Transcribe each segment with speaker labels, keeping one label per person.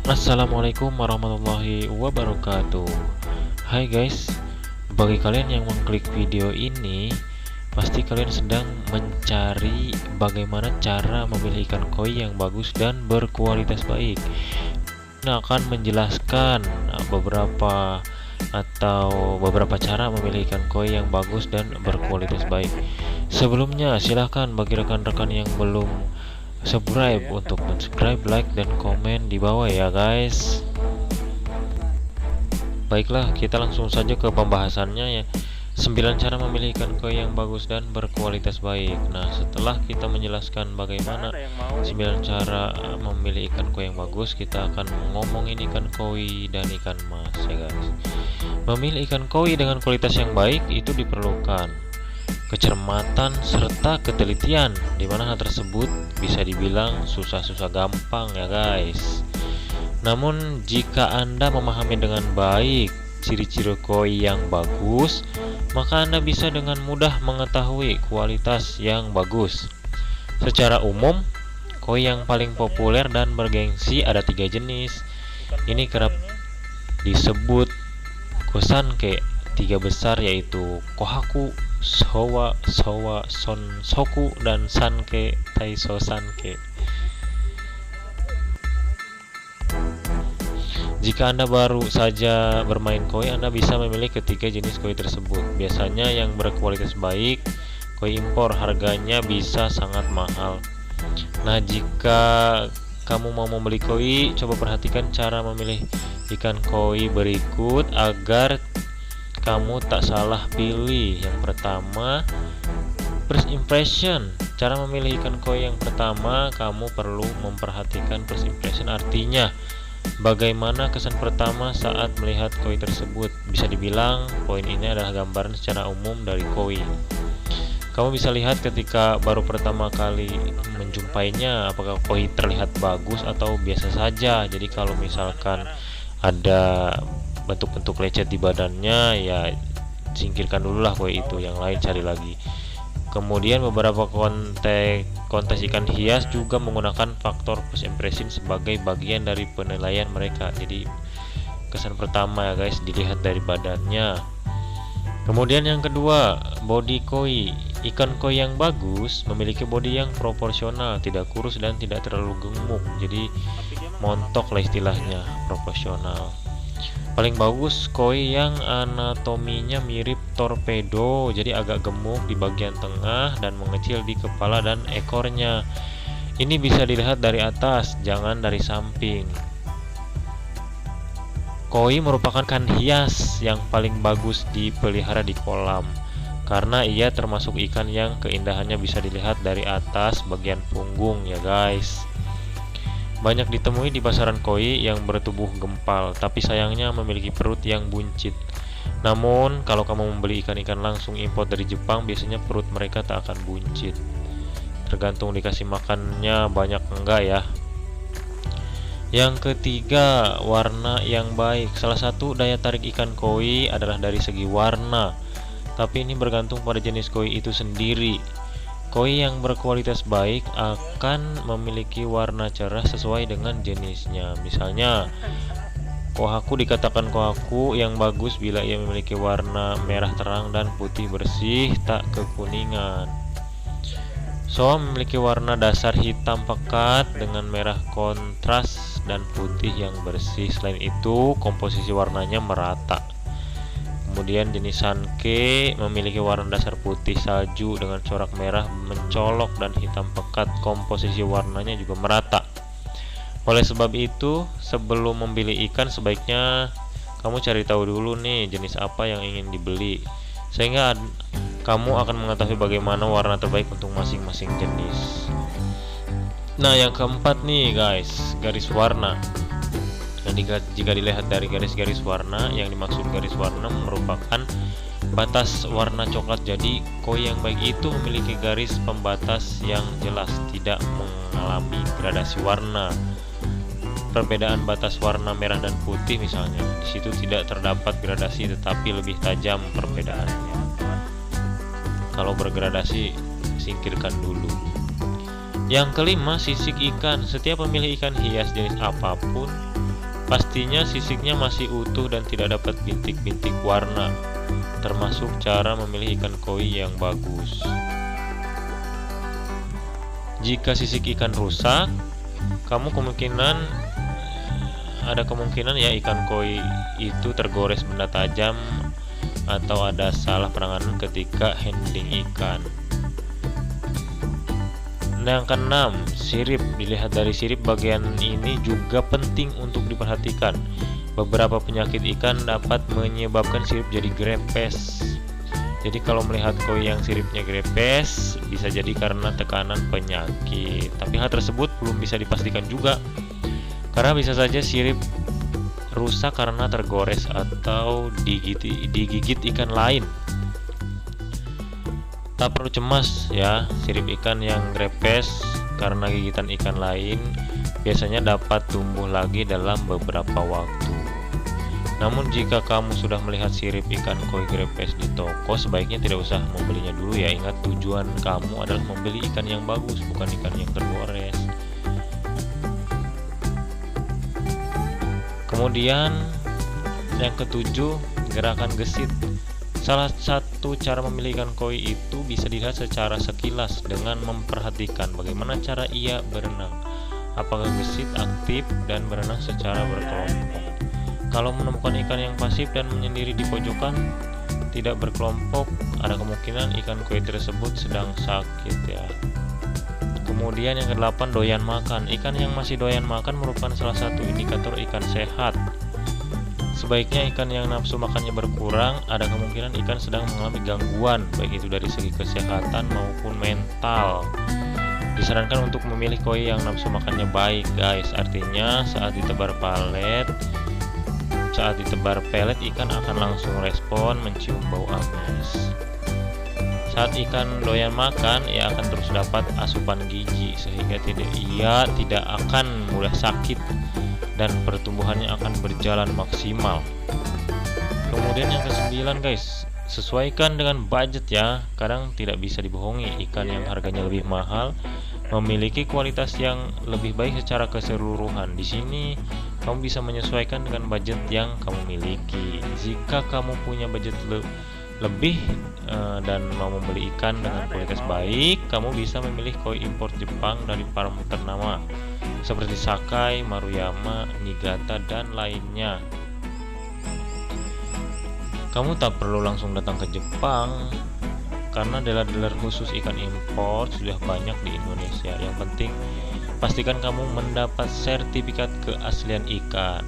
Speaker 1: Assalamualaikum warahmatullahi wabarakatuh. Hai guys, bagi kalian yang mengklik video ini, pasti kalian sedang mencari bagaimana cara memilih ikan koi yang bagus dan berkualitas baik. Ini akan menjelaskan beberapa cara memilih ikan koi yang bagus dan berkualitas baik. Sebelumnya, silahkan bagi rekan-rekan yang belum subscribe untuk subscribe, like, dan komen di bawah ya guys. Baiklah, kita langsung saja ke pembahasannya ya. 9 cara memilih ikan koi yang bagus dan berkualitas baik. Nah, setelah kita menjelaskan bagaimana 9 cara memilih ikan koi yang bagus, kita akan ngomongin ikan koi dan ikan mas ya guys. Memilih ikan koi dengan kualitas yang baik itu diperlukan kecermatan serta ketelitian, di mana hal tersebut bisa dibilang susah-susah gampang ya guys. Namun jika Anda memahami dengan baik ciri-ciri koi yang bagus, maka Anda bisa dengan mudah mengetahui kualitas yang bagus. Secara umum, koi yang paling populer dan bergengsi ada 3 jenis. Ini kerap disebut kosanke, 3 besar yaitu kohaku, sowa, sonsoku, dan sanke, taiso sanke. Jika Anda baru saja bermain koi, Anda bisa memilih ketiga jenis koi tersebut. Biasanya yang berkualitas baik, koi impor, harganya bisa sangat mahal. Nah, jika kamu mau membeli koi, coba perhatikan cara memilih ikan koi berikut agar kamu tak salah pilih. Yang pertama, first impression. Cara memilih ikan koi yang pertama, kamu perlu memperhatikan first impression, artinya bagaimana kesan pertama saat melihat koi tersebut. Bisa dibilang poin ini adalah gambaran secara umum dari koi. Kamu bisa lihat ketika baru pertama kali menjumpainya, apakah koi terlihat bagus atau biasa saja. Jadi kalau misalkan ada bentuk-bentuk lecet di badannya, ya singkirkan dulu lah koi itu, yang lain cari lagi. Kemudian beberapa kontes ikan hias juga menggunakan faktor first impression sebagai bagian dari penilaian mereka. Jadi kesan pertama ya guys, dilihat dari badannya. Kemudian yang kedua, body koi. Ikan koi yang bagus memiliki body yang proporsional, tidak kurus dan tidak terlalu gemuk. Jadi montok lah istilahnya, proporsional. Paling bagus koi yang anatominya mirip torpedo, jadi agak gemuk di bagian tengah dan mengecil di kepala dan ekornya. Ini bisa dilihat dari atas, jangan dari samping. Koi merupakan ikan hias yang paling bagus dipelihara di kolam, karena ia termasuk ikan yang keindahannya bisa dilihat dari atas bagian punggung ya guys. Banyak ditemui di pasaran koi yang bertubuh gempal, tapi sayangnya memiliki perut yang buncit. Namun, kalau kamu membeli ikan-ikan langsung impor dari Jepang, biasanya perut mereka tak akan buncit. Tergantung dikasih makannya banyak enggak ya. Yang ketiga, warna yang baik. Salah satu daya tarik ikan koi adalah dari segi warna, tapi ini bergantung pada jenis koi itu sendiri. Koi yang berkualitas baik akan memiliki warna cerah sesuai dengan jenisnya. Misalnya, kohaku dikatakan kohaku yang bagus bila ia memiliki warna merah terang dan putih bersih, tak kekuningan. Soa memiliki warna dasar hitam pekat dengan merah kontras dan putih yang bersih. Selain itu, komposisi warnanya merata. Kemudian jenis sanke memiliki warna dasar putih salju dengan corak merah mencolok dan hitam pekat. Komposisi warnanya juga merata. Oleh sebab itu, sebelum membeli ikan sebaiknya kamu cari tahu dulu nih jenis apa yang ingin dibeli, sehingga kamu akan mengetahui bagaimana warna terbaik untuk masing-masing jenis. Nah, yang keempat nih guys, garis warna. Jika dilihat dari garis-garis warna, yang dimaksud garis warna merupakan batas warna coklat. Jadi koi yang baik itu memiliki garis pembatas yang jelas, tidak mengalami gradasi warna. Perbedaan batas warna merah dan putih misalnya, di situ tidak terdapat gradasi tetapi lebih tajam perbedaannya. Kalau bergradasi, singkirkan dulu. Yang kelima, sisik ikan. Setiap pemilik ikan hias jenis apapun Pastinya sisiknya masih utuh dan tidak dapat bintik-bintik warna, termasuk cara memilih ikan koi yang bagus. Jika sisik ikan rusak, ada kemungkinan ya ikan koi itu tergores benda tajam atau ada salah penanganan ketika handling ikan. Nah, yang keenam, sirip. Dilihat dari sirip, bagian ini juga penting untuk diperhatikan. Beberapa penyakit ikan dapat menyebabkan sirip jadi grepes. Jadi kalau melihat koi yang siripnya grepes, bisa jadi karena tekanan penyakit. Tapi hal tersebut belum bisa dipastikan juga, karena bisa saja sirip rusak karena tergores atau digigit ikan lain. Tak perlu cemas ya, sirip ikan yang grepes karena gigitan ikan lain biasanya dapat tumbuh lagi dalam beberapa waktu. Namun jika kamu sudah melihat sirip ikan koi grepes di toko, sebaiknya tidak usah membelinya dulu ya. Ingat, tujuan kamu adalah membeli ikan yang bagus, bukan ikan yang tergores. Kemudian yang ketujuh, gerakan gesit. Salah satu cara memilih ikan koi itu bisa dilihat secara sekilas dengan memperhatikan bagaimana cara ia berenang. Apakah gesit, aktif, dan berenang secara berkelompok. Kalau menemukan ikan yang pasif dan menyendiri di pojokan, tidak berkelompok, ada kemungkinan ikan koi tersebut sedang sakit ya. Kemudian yang kedelapan, doyan makan. Ikan yang masih doyan makan merupakan salah satu indikator ikan sehat. Sebaiknya ikan yang nafsu makannya berkurang, ada kemungkinan ikan sedang mengalami gangguan, baik itu dari segi kesehatan maupun mental. Disarankan untuk memilih koi yang nafsu makannya baik guys. Artinya saat ditebar pelet, ikan akan langsung respon mencium bau amis. Saat ikan doyan makan, ia akan terus dapat asupan gizi sehingga ia tidak akan mudah sakit dan pertumbuhannya akan berjalan maksimal. Kemudian yang ke-9 guys, sesuaikan dengan budget ya. Kadang tidak bisa dibohongi, ikan yang harganya lebih mahal memiliki kualitas yang lebih baik secara keseluruhan. Di sini kamu bisa menyesuaikan dengan budget yang kamu miliki. Jika kamu punya budget lebih dan mau membeli ikan dengan kualitas baik, kamu bisa memilih koi impor Jepang dari farm ternama seperti Sakai, Maruyama, Niigata, dan lainnya. Kamu tak perlu langsung datang ke Jepang karena dealer-dealer khusus ikan impor sudah banyak di Indonesia. Yang penting pastikan kamu mendapat sertifikat keaslian ikan.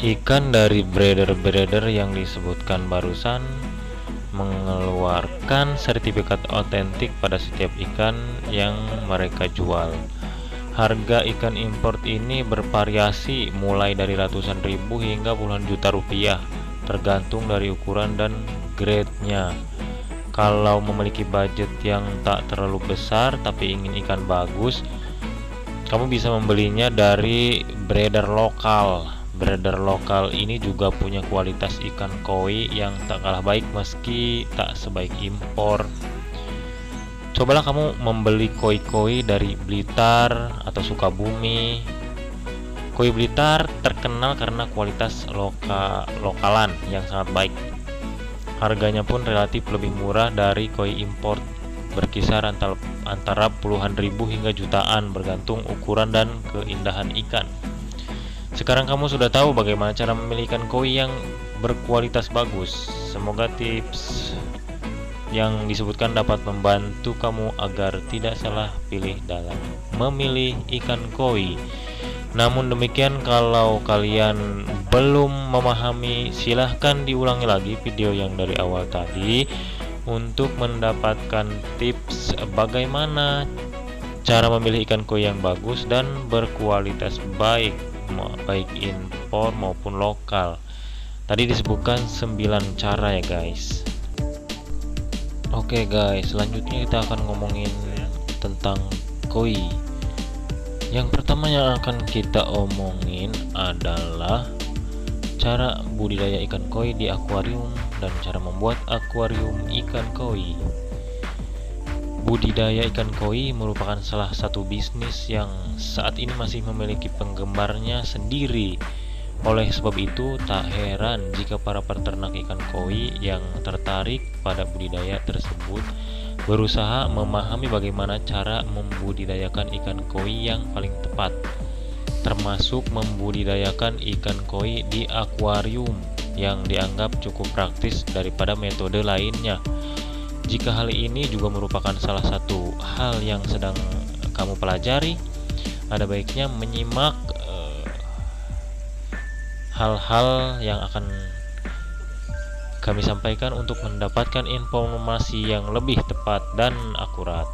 Speaker 1: Ikan dari breeder-breeder yang disebutkan barusan mengeluarkan sertifikat otentik pada setiap ikan yang mereka jual. Harga ikan import ini bervariasi mulai dari ratusan ribu hingga puluhan juta rupiah, tergantung dari ukuran dan grade-nya. Kalau memiliki budget yang tak terlalu besar tapi ingin ikan bagus, kamu bisa membelinya dari breeder lokal. Breeder lokal ini juga punya kualitas ikan koi yang tak kalah baik meski tak sebaik impor. Cobalah kamu membeli koi-koi dari Blitar atau Sukabumi. Koi Blitar terkenal karena kualitas lokalan yang sangat baik. Harganya pun relatif lebih murah dari koi import, berkisar antara puluhan ribu hingga jutaan bergantung ukuran dan keindahan ikan. Sekarang kamu sudah tahu bagaimana cara memilih ikan koi yang berkualitas bagus. Semoga tips yang disebutkan dapat membantu kamu agar tidak salah pilih dalam memilih ikan koi. Namun demikian, kalau kalian belum memahami, silahkan diulangi lagi video yang dari awal tadi untuk mendapatkan tips bagaimana cara memilih ikan koi yang bagus dan berkualitas baik impor maupun lokal. Tadi disebutkan 9 cara ya guys. Oke guys, selanjutnya kita akan ngomongin tentang koi. Yang pertama yang akan kita omongin adalah cara budidaya ikan koi di akuarium dan cara membuat akuarium ikan koi. Budidaya ikan koi merupakan salah satu bisnis yang saat ini masih memiliki penggemarnya sendiri. Oleh sebab itu, tak heran jika para peternak ikan koi yang tertarik pada budidaya tersebut berusaha memahami bagaimana cara membudidayakan ikan koi yang paling tepat, termasuk membudidayakan ikan koi di akuarium yang dianggap cukup praktis daripada metode lainnya. Jika hal ini juga merupakan salah satu hal yang sedang kamu pelajari, ada baiknya menyimak hal-hal yang akan kami sampaikan untuk mendapatkan informasi yang lebih tepat dan akurat.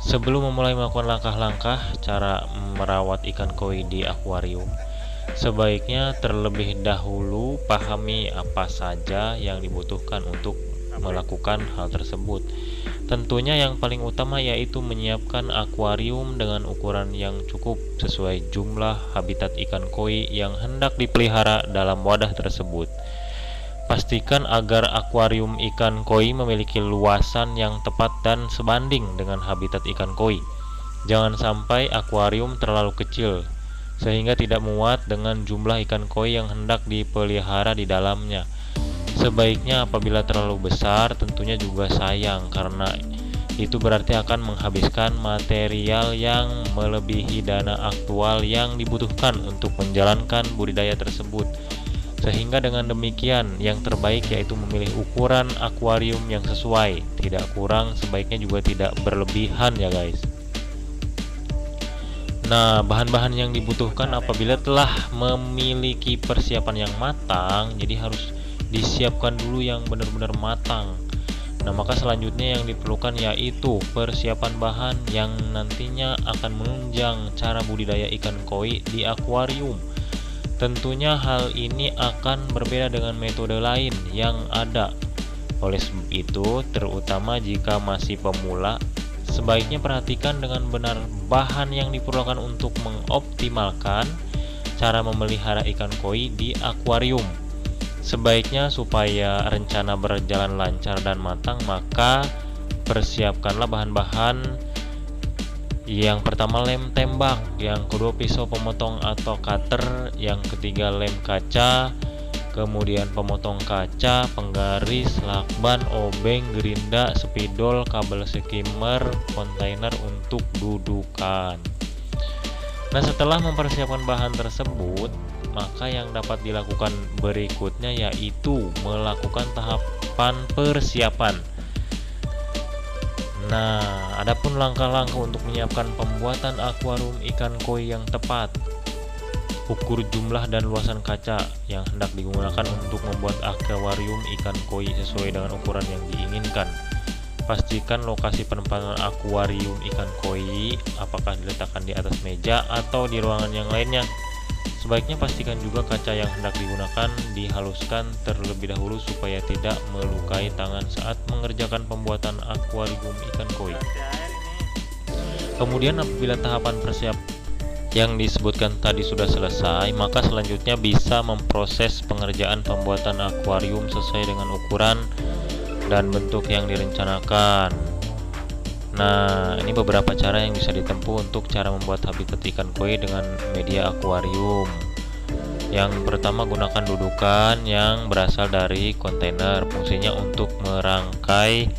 Speaker 1: Sebelum memulai melakukan langkah-langkah cara merawat ikan koi di akuarium, sebaiknya terlebih dahulu pahami apa saja yang dibutuhkan untuk melakukan hal tersebut. Tentunya yang paling utama yaitu menyiapkan akuarium dengan ukuran yang cukup sesuai jumlah habitat ikan koi yang hendak dipelihara dalam wadah tersebut. Pastikan agar akuarium ikan koi memiliki luasan yang tepat dan sebanding dengan habitat ikan koi. Jangan sampai akuarium terlalu kecil sehingga tidak muat dengan jumlah ikan koi yang hendak dipelihara di dalamnya. Sebaiknya apabila terlalu besar tentunya juga sayang, karena itu berarti akan menghabiskan material yang melebihi dana aktual yang dibutuhkan untuk menjalankan budidaya tersebut. Sehingga dengan demikian yang terbaik yaitu memilih ukuran akuarium yang sesuai, tidak kurang sebaiknya juga tidak berlebihan ya guys. Nah, bahan-bahan yang dibutuhkan apabila telah memiliki persiapan yang matang, jadi harus disiapkan dulu yang benar-benar matang. Nah, maka selanjutnya yang diperlukan yaitu persiapan bahan yang nantinya akan menunjang cara budidaya ikan koi di akuarium. Tentunya hal ini akan berbeda dengan metode lain yang ada. Oleh sebab itu, terutama jika masih pemula, sebaiknya perhatikan dengan benar bahan yang diperlukan untuk mengoptimalkan cara memelihara ikan koi di akuarium. Sebaiknya supaya rencana berjalan lancar dan matang, maka persiapkanlah bahan-bahan. Yang pertama lem tembak, yang kedua pisau pemotong atau cutter, yang ketiga lem kaca, kemudian pemotong kaca, penggaris, lakban, obeng, gerinda, spidol, kabel skimmer, kontainer untuk dudukan. Nah, setelah mempersiapkan bahan tersebut, maka yang dapat dilakukan berikutnya yaitu melakukan tahapan persiapan. Nah, adapun langkah-langkah untuk menyiapkan pembuatan akuarium ikan koi yang tepat. Ukur jumlah dan luasan kaca yang hendak digunakan untuk membuat akuarium ikan koi sesuai dengan ukuran yang diinginkan. Pastikan lokasi penempatan akuarium ikan koi apakah diletakkan di atas meja atau di ruangan yang lainnya. Sebaiknya pastikan juga kaca yang hendak digunakan dihaluskan terlebih dahulu supaya tidak melukai tangan saat mengerjakan pembuatan akuarium ikan koi. Kemudian apabila tahapan persiapan yang disebutkan tadi sudah selesai, maka selanjutnya bisa memproses pengerjaan pembuatan akuarium sesuai dengan ukuran dan bentuk yang direncanakan. Nah, ini beberapa cara yang bisa ditempuh untuk cara membuat habitat ikan koi dengan media akuarium. Yang pertama, gunakan dudukan yang berasal dari kontainer. Fungsinya untuk merangkai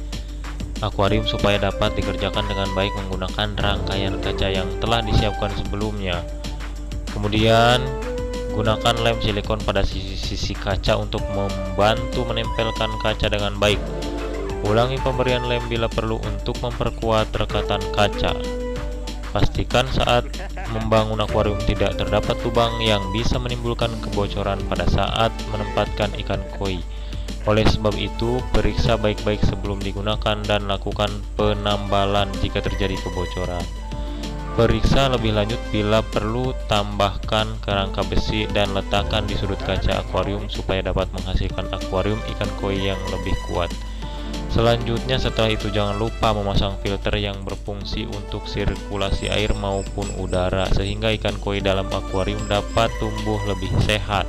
Speaker 1: akuarium supaya dapat dikerjakan dengan baik menggunakan rangkaian kaca yang telah disiapkan sebelumnya. Kemudian, gunakan lem silikon pada sisi-sisi kaca untuk membantu menempelkan kaca dengan baik. Ulangi pemberian lem bila perlu untuk memperkuat rekatan kaca. Pastikan saat membangun akuarium tidak terdapat lubang yang bisa menimbulkan kebocoran pada saat menempatkan ikan koi. Oleh sebab itu, periksa baik-baik sebelum digunakan dan lakukan penambalan jika terjadi kebocoran. Periksa lebih lanjut bila perlu, tambahkan kerangka besi dan letakkan di sudut kaca akuarium supaya dapat menghasilkan akuarium ikan koi yang lebih kuat. Selanjutnya, setelah itu jangan lupa memasang filter yang berfungsi untuk sirkulasi air maupun udara sehingga ikan koi dalam akuarium dapat tumbuh lebih sehat.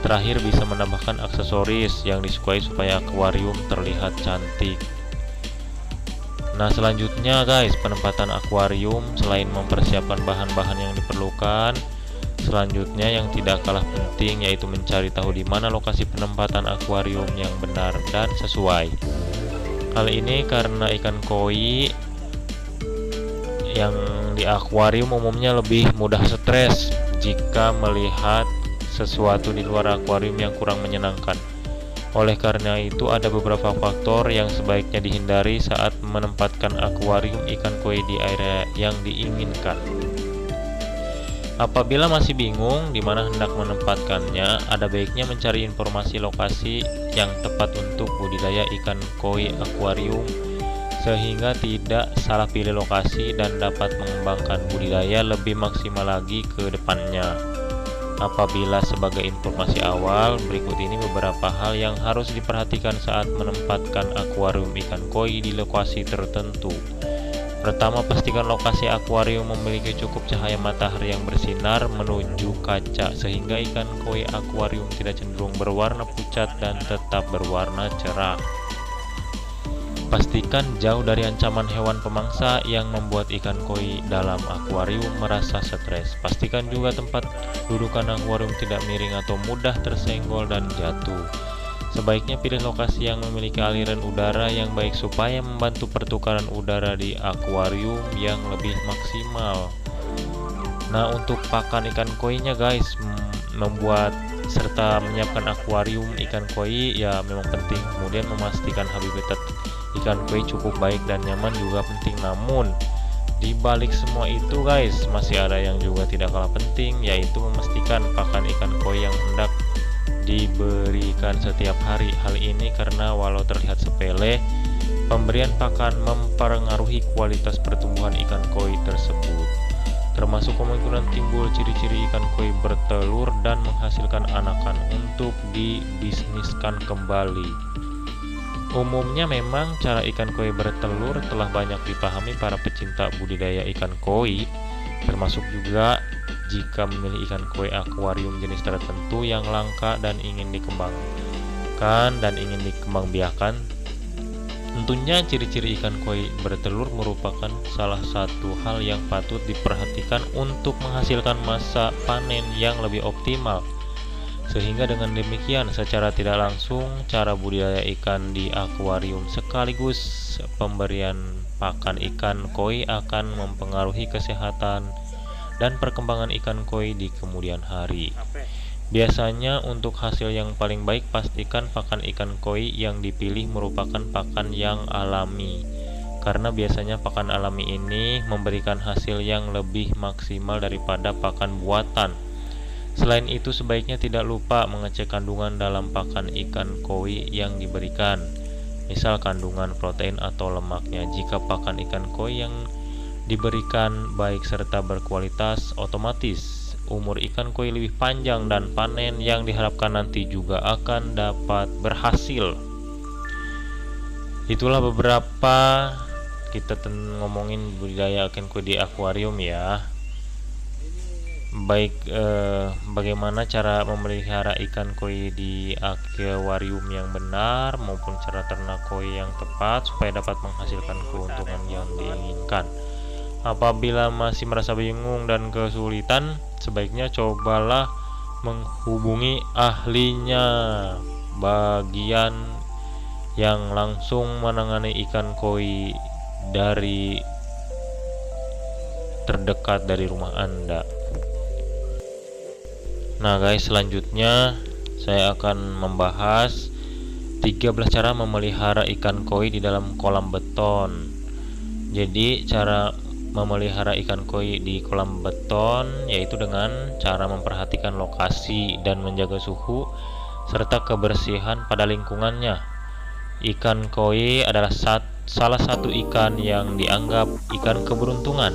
Speaker 1: Terakhir, bisa menambahkan aksesoris yang disukai supaya akuarium terlihat cantik. Nah, selanjutnya guys, penempatan akuarium. Selain mempersiapkan bahan-bahan yang diperlukan, selanjutnya yang tidak kalah penting yaitu mencari tahu di mana lokasi penempatan akuarium yang benar dan sesuai. Hal ini karena ikan koi yang di akuarium umumnya lebih mudah stres jika melihat sesuatu di luar akuarium yang kurang menyenangkan. Oleh karena itu, ada beberapa faktor yang sebaiknya dihindari saat menempatkan akuarium ikan koi di area yang diinginkan. Apabila masih bingung di mana hendak menempatkannya, ada baiknya mencari informasi lokasi yang tepat untuk budidaya ikan koi akuarium sehingga tidak salah pilih lokasi dan dapat mengembangkan budidaya lebih maksimal lagi ke depannya. Apabila sebagai informasi awal, berikut ini beberapa hal yang harus diperhatikan saat menempatkan akuarium ikan koi di lokasi tertentu. Pertama, pastikan lokasi akuarium memiliki cukup cahaya matahari yang bersinar menuju kaca sehingga ikan koi akuarium tidak cenderung berwarna pucat dan tetap berwarna cerah. Pastikan jauh dari ancaman hewan pemangsa yang membuat ikan koi dalam akuarium merasa stres. Pastikan juga tempat dudukan akuarium tidak miring atau mudah tersenggol dan jatuh. Sebaiknya pilih lokasi yang memiliki aliran udara yang baik supaya membantu pertukaran udara di akuarium yang lebih maksimal. Nah, untuk pakan ikan koinya guys, membuat serta menyiapkan akuarium ikan koi ya memang penting. Kemudian memastikan habitat ikan koi cukup baik dan nyaman juga penting. Namun di balik semua itu guys, masih ada yang juga tidak kalah penting, yaitu memastikan pakan ikan koi yang hendak diberikan setiap hari. Hal ini karena walau terlihat sepele, pemberian pakan mempengaruhi kualitas pertumbuhan ikan koi tersebut, termasuk kemungkinan timbul ciri-ciri ikan koi bertelur dan menghasilkan anakan untuk dibisniskan kembali. Umumnya memang cara ikan koi bertelur telah banyak dipahami para pecinta budidaya ikan koi, termasuk juga jika memilih ikan koi akuarium jenis tertentu yang langka dan ingin dikembangkan dan ingin dikembangbiakan. Tentunya ciri-ciri ikan koi bertelur merupakan salah satu hal yang patut diperhatikan untuk menghasilkan masa panen yang lebih optimal. Sehingga dengan demikian secara tidak langsung cara budidaya ikan di akuarium sekaligus pemberian pakan ikan koi akan mempengaruhi kesehatan dan perkembangan ikan koi di kemudian hari. Biasanya untuk hasil yang paling baik, pastikan pakan ikan koi yang dipilih merupakan pakan yang alami, karena biasanya pakan alami ini memberikan hasil yang lebih maksimal daripada pakan buatan. Selain itu, sebaiknya tidak lupa mengecek kandungan dalam pakan ikan koi yang diberikan, misal kandungan protein atau lemaknya. Jika pakan ikan koi yang diberikan baik serta berkualitas, otomatis umur ikan koi lebih panjang dan panen yang diharapkan nanti juga akan dapat berhasil. Itulah beberapa kita ngomongin budidaya ikan koi di akuarium ya. Baik bagaimana cara memelihara ikan koi di akuarium yang benar maupun cara ternak koi yang tepat supaya dapat menghasilkan keuntungan yang diinginkan. Apabila masih merasa bingung dan kesulitan, sebaiknya cobalah menghubungi ahlinya, bagian yang langsung menangani ikan koi dari terdekat dari rumah Anda. Nah guys, selanjutnya saya akan membahas 13 cara memelihara ikan koi di dalam kolam beton. Jadi cara memelihara ikan koi di kolam beton yaitu dengan cara memperhatikan lokasi dan menjaga suhu serta kebersihan pada lingkungannya. Ikan koi adalah salah satu ikan yang dianggap ikan keberuntungan.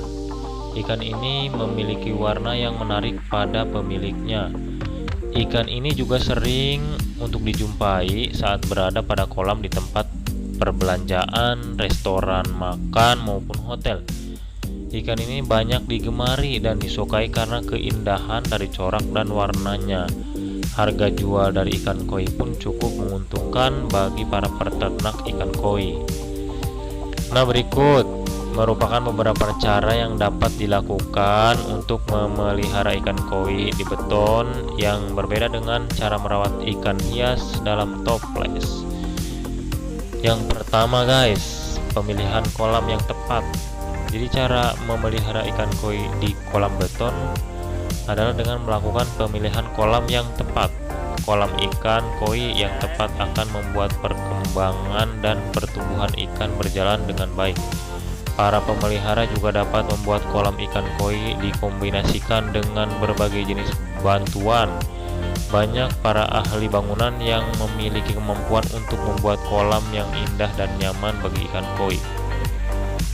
Speaker 1: Ikan ini memiliki warna yang menarik pada pemiliknya. Ikan ini juga sering untuk dijumpai saat berada pada kolam di tempat perbelanjaan, restoran makan maupun hotel. Ikan ini banyak digemari dan disukai karena keindahan dari corak dan warnanya. Harga jual dari ikan koi pun cukup menguntungkan bagi para peternak ikan koi. Nah, berikut merupakan beberapa cara yang dapat dilakukan untuk memelihara ikan koi di beton yang berbeda dengan cara merawat ikan hias dalam toples. Yang pertama guys, pemilihan kolam yang tepat. Jadi cara memelihara ikan koi di kolam beton adalah dengan melakukan pemilihan kolam yang tepat. Kolam ikan koi yang tepat akan membuat perkembangan dan pertumbuhan ikan berjalan dengan baik. Para pemelihara juga dapat membuat kolam ikan koi dikombinasikan dengan berbagai jenis bantuan. Banyak para ahli bangunan yang memiliki kemampuan untuk membuat kolam yang indah dan nyaman bagi ikan koi.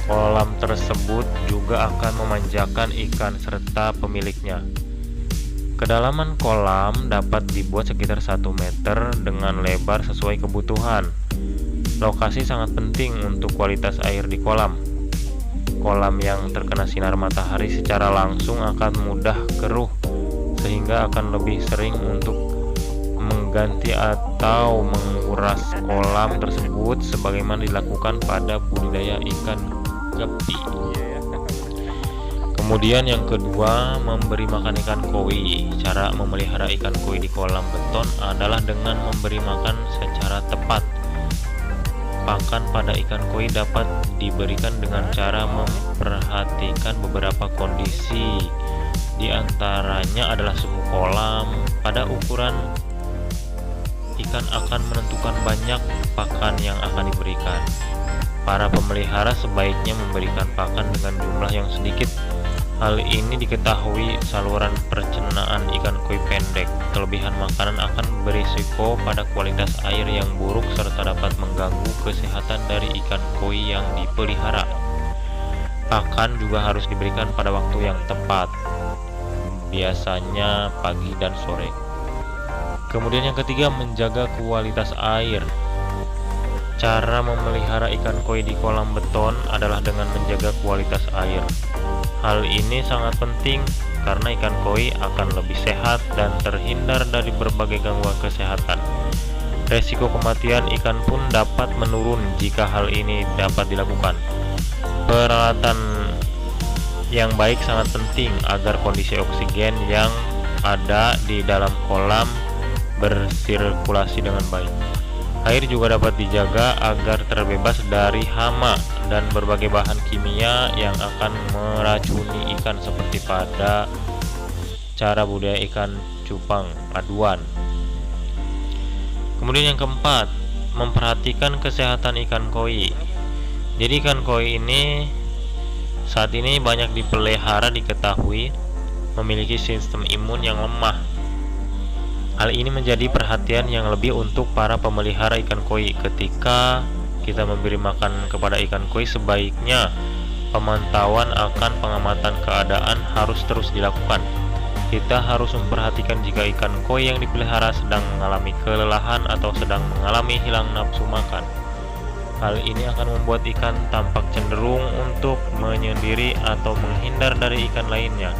Speaker 1: Kolam tersebut juga akan memanjakan ikan serta pemiliknya. Kedalaman kolam dapat dibuat sekitar 1 meter dengan lebar sesuai kebutuhan. Lokasi sangat penting untuk kualitas air di kolam. Kolam yang terkena sinar matahari secara langsung akan mudah keruh, sehingga akan lebih sering untuk mengganti atau menguras kolam tersebut sebagaimana dilakukan pada budidaya ikan gepi. Kemudian yang kedua, memberi makan ikan koi. Cara memelihara ikan koi di kolam beton adalah dengan memberi makan secara tepat. Pakan pada ikan koi dapat diberikan dengan cara memperhatikan beberapa kondisi. Di antaranya adalah suhu kolam. Pada ukuran ikan akan menentukan banyak pakan yang akan diberikan. Para pemelihara sebaiknya memberikan pakan dengan jumlah yang sedikit. Hal ini diketahui saluran pencernaan ikan koi pendek. Kelebihan makanan akan berisiko pada kualitas air yang buruk serta dapat mengganggu kesehatan dari ikan koi yang dipelihara. Pakan juga harus diberikan pada waktu yang tepat, biasanya pagi dan sore. Kemudian yang ketiga, menjaga kualitas air. Cara memelihara ikan koi di kolam beton adalah dengan menjaga kualitas air. Hal ini sangat penting karena ikan koi akan lebih sehat dan terhindar dari berbagai gangguan kesehatan. Resiko kematian ikan pun dapat menurun jika hal ini dapat dilakukan. Peralatan yang baik sangat penting agar kondisi oksigen yang ada di dalam kolam bersirkulasi dengan baik. Air juga dapat dijaga agar terbebas dari hama dan berbagai bahan kimia yang akan meracuni ikan seperti pada cara budidaya ikan cupang aduan. Kemudian yang keempat, memperhatikan kesehatan ikan koi. Jadi ikan koi ini saat ini banyak dipelihara diketahui memiliki sistem imun yang lemah. Hal ini menjadi perhatian yang lebih untuk para pemelihara ikan koi. Ketika kita memberi makan kepada ikan koi, sebaiknya pemantauan akan pengamatan keadaan harus terus dilakukan. Kita harus memperhatikan jika ikan koi yang dipelihara sedang mengalami kelelahan atau sedang mengalami hilang nafsu makan. Hal ini akan membuat ikan tampak cenderung untuk menyendiri atau menghindar dari ikan lainnya.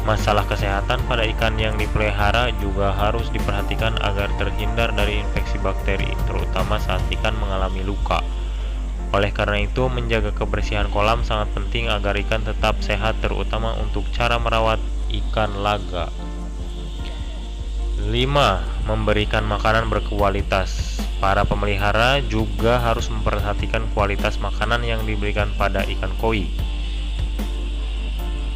Speaker 1: Masalah kesehatan pada ikan yang dipelihara juga harus diperhatikan agar terhindar dari infeksi bakteri, terutama saat ikan mengalami luka. Oleh karena itu, menjaga kebersihan kolam sangat penting agar ikan tetap sehat, terutama untuk cara merawat ikan laga. 5. Memberikan makanan berkualitas. Para pemelihara juga harus memperhatikan kualitas makanan yang diberikan pada ikan koi.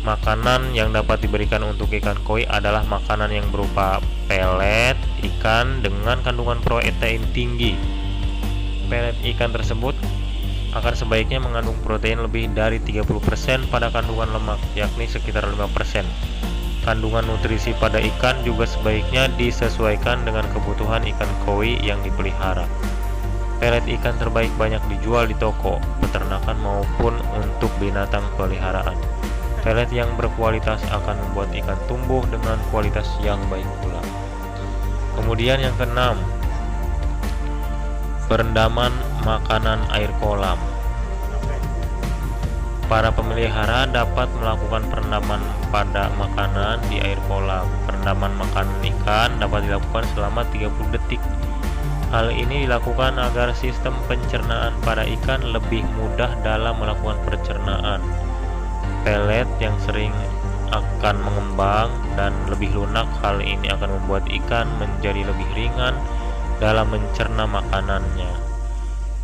Speaker 1: Makanan yang dapat diberikan untuk ikan koi adalah makanan yang berupa pelet ikan dengan kandungan protein tinggi. Pelet ikan tersebut akan sebaiknya mengandung protein lebih dari 30% pada kandungan lemak, yakni sekitar 5%. Kandungan nutrisi pada ikan juga sebaiknya disesuaikan dengan kebutuhan ikan koi yang dipelihara. Pelet ikan terbaik banyak dijual di toko peternakan maupun untuk binatang peliharaan. Pelet yang berkualitas akan membuat ikan tumbuh dengan kualitas yang baik pula. Kemudian yang keenam, perendaman makanan air kolam. Para pemelihara dapat melakukan perendaman pada makanan di air kolam. Perendaman makanan ikan dapat dilakukan selama 30 detik. Hal ini dilakukan agar sistem pencernaan pada ikan lebih mudah dalam melakukan pencernaan. Pelet yang sering akan mengembang dan lebih lunak. Hal ini akan membuat ikan menjadi lebih ringan dalam mencerna makanannya.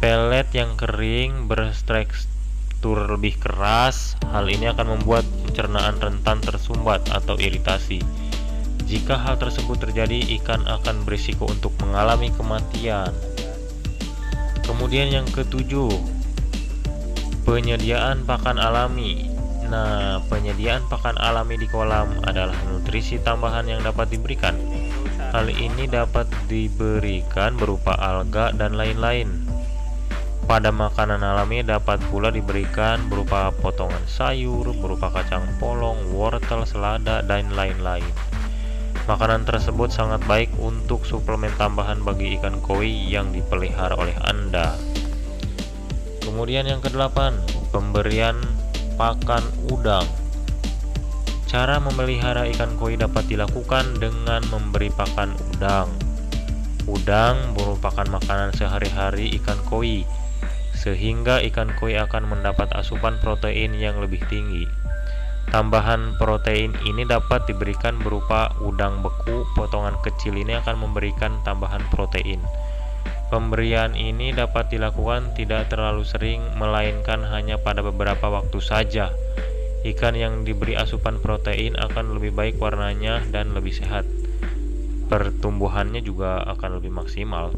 Speaker 1: Pelet yang kering bertekstur lebih keras. Hal ini akan membuat pencernaan rentan tersumbat atau iritasi. Jika hal tersebut terjadi, ikan akan berisiko untuk mengalami kematian. Kemudian yang ketujuh, penyediaan pakan alami. Nah, penyediaan pakan alami di kolam adalah nutrisi tambahan yang dapat diberikan. Hal ini dapat diberikan berupa alga dan lain-lain. Pada makanan alami dapat pula diberikan berupa potongan sayur, berupa kacang polong, wortel, selada, dan lain-lain. Makanan tersebut sangat baik untuk suplemen tambahan bagi ikan koi yang dipelihara oleh Anda. Kemudian yang kedelapan, pemberian pakan udang. Cara memelihara ikan koi dapat dilakukan dengan memberi pakan udang. Udang merupakan makanan sehari-hari ikan koi, sehingga ikan koi akan mendapat asupan protein yang lebih tinggi. Tambahan protein ini dapat diberikan berupa udang beku. Potongan kecil ini akan memberikan tambahan protein. Pemberian ini dapat dilakukan tidak terlalu sering, melainkan hanya pada beberapa waktu saja. Ikan yang diberi asupan protein akan lebih baik warnanya dan lebih sehat. Pertumbuhannya juga akan lebih maksimal.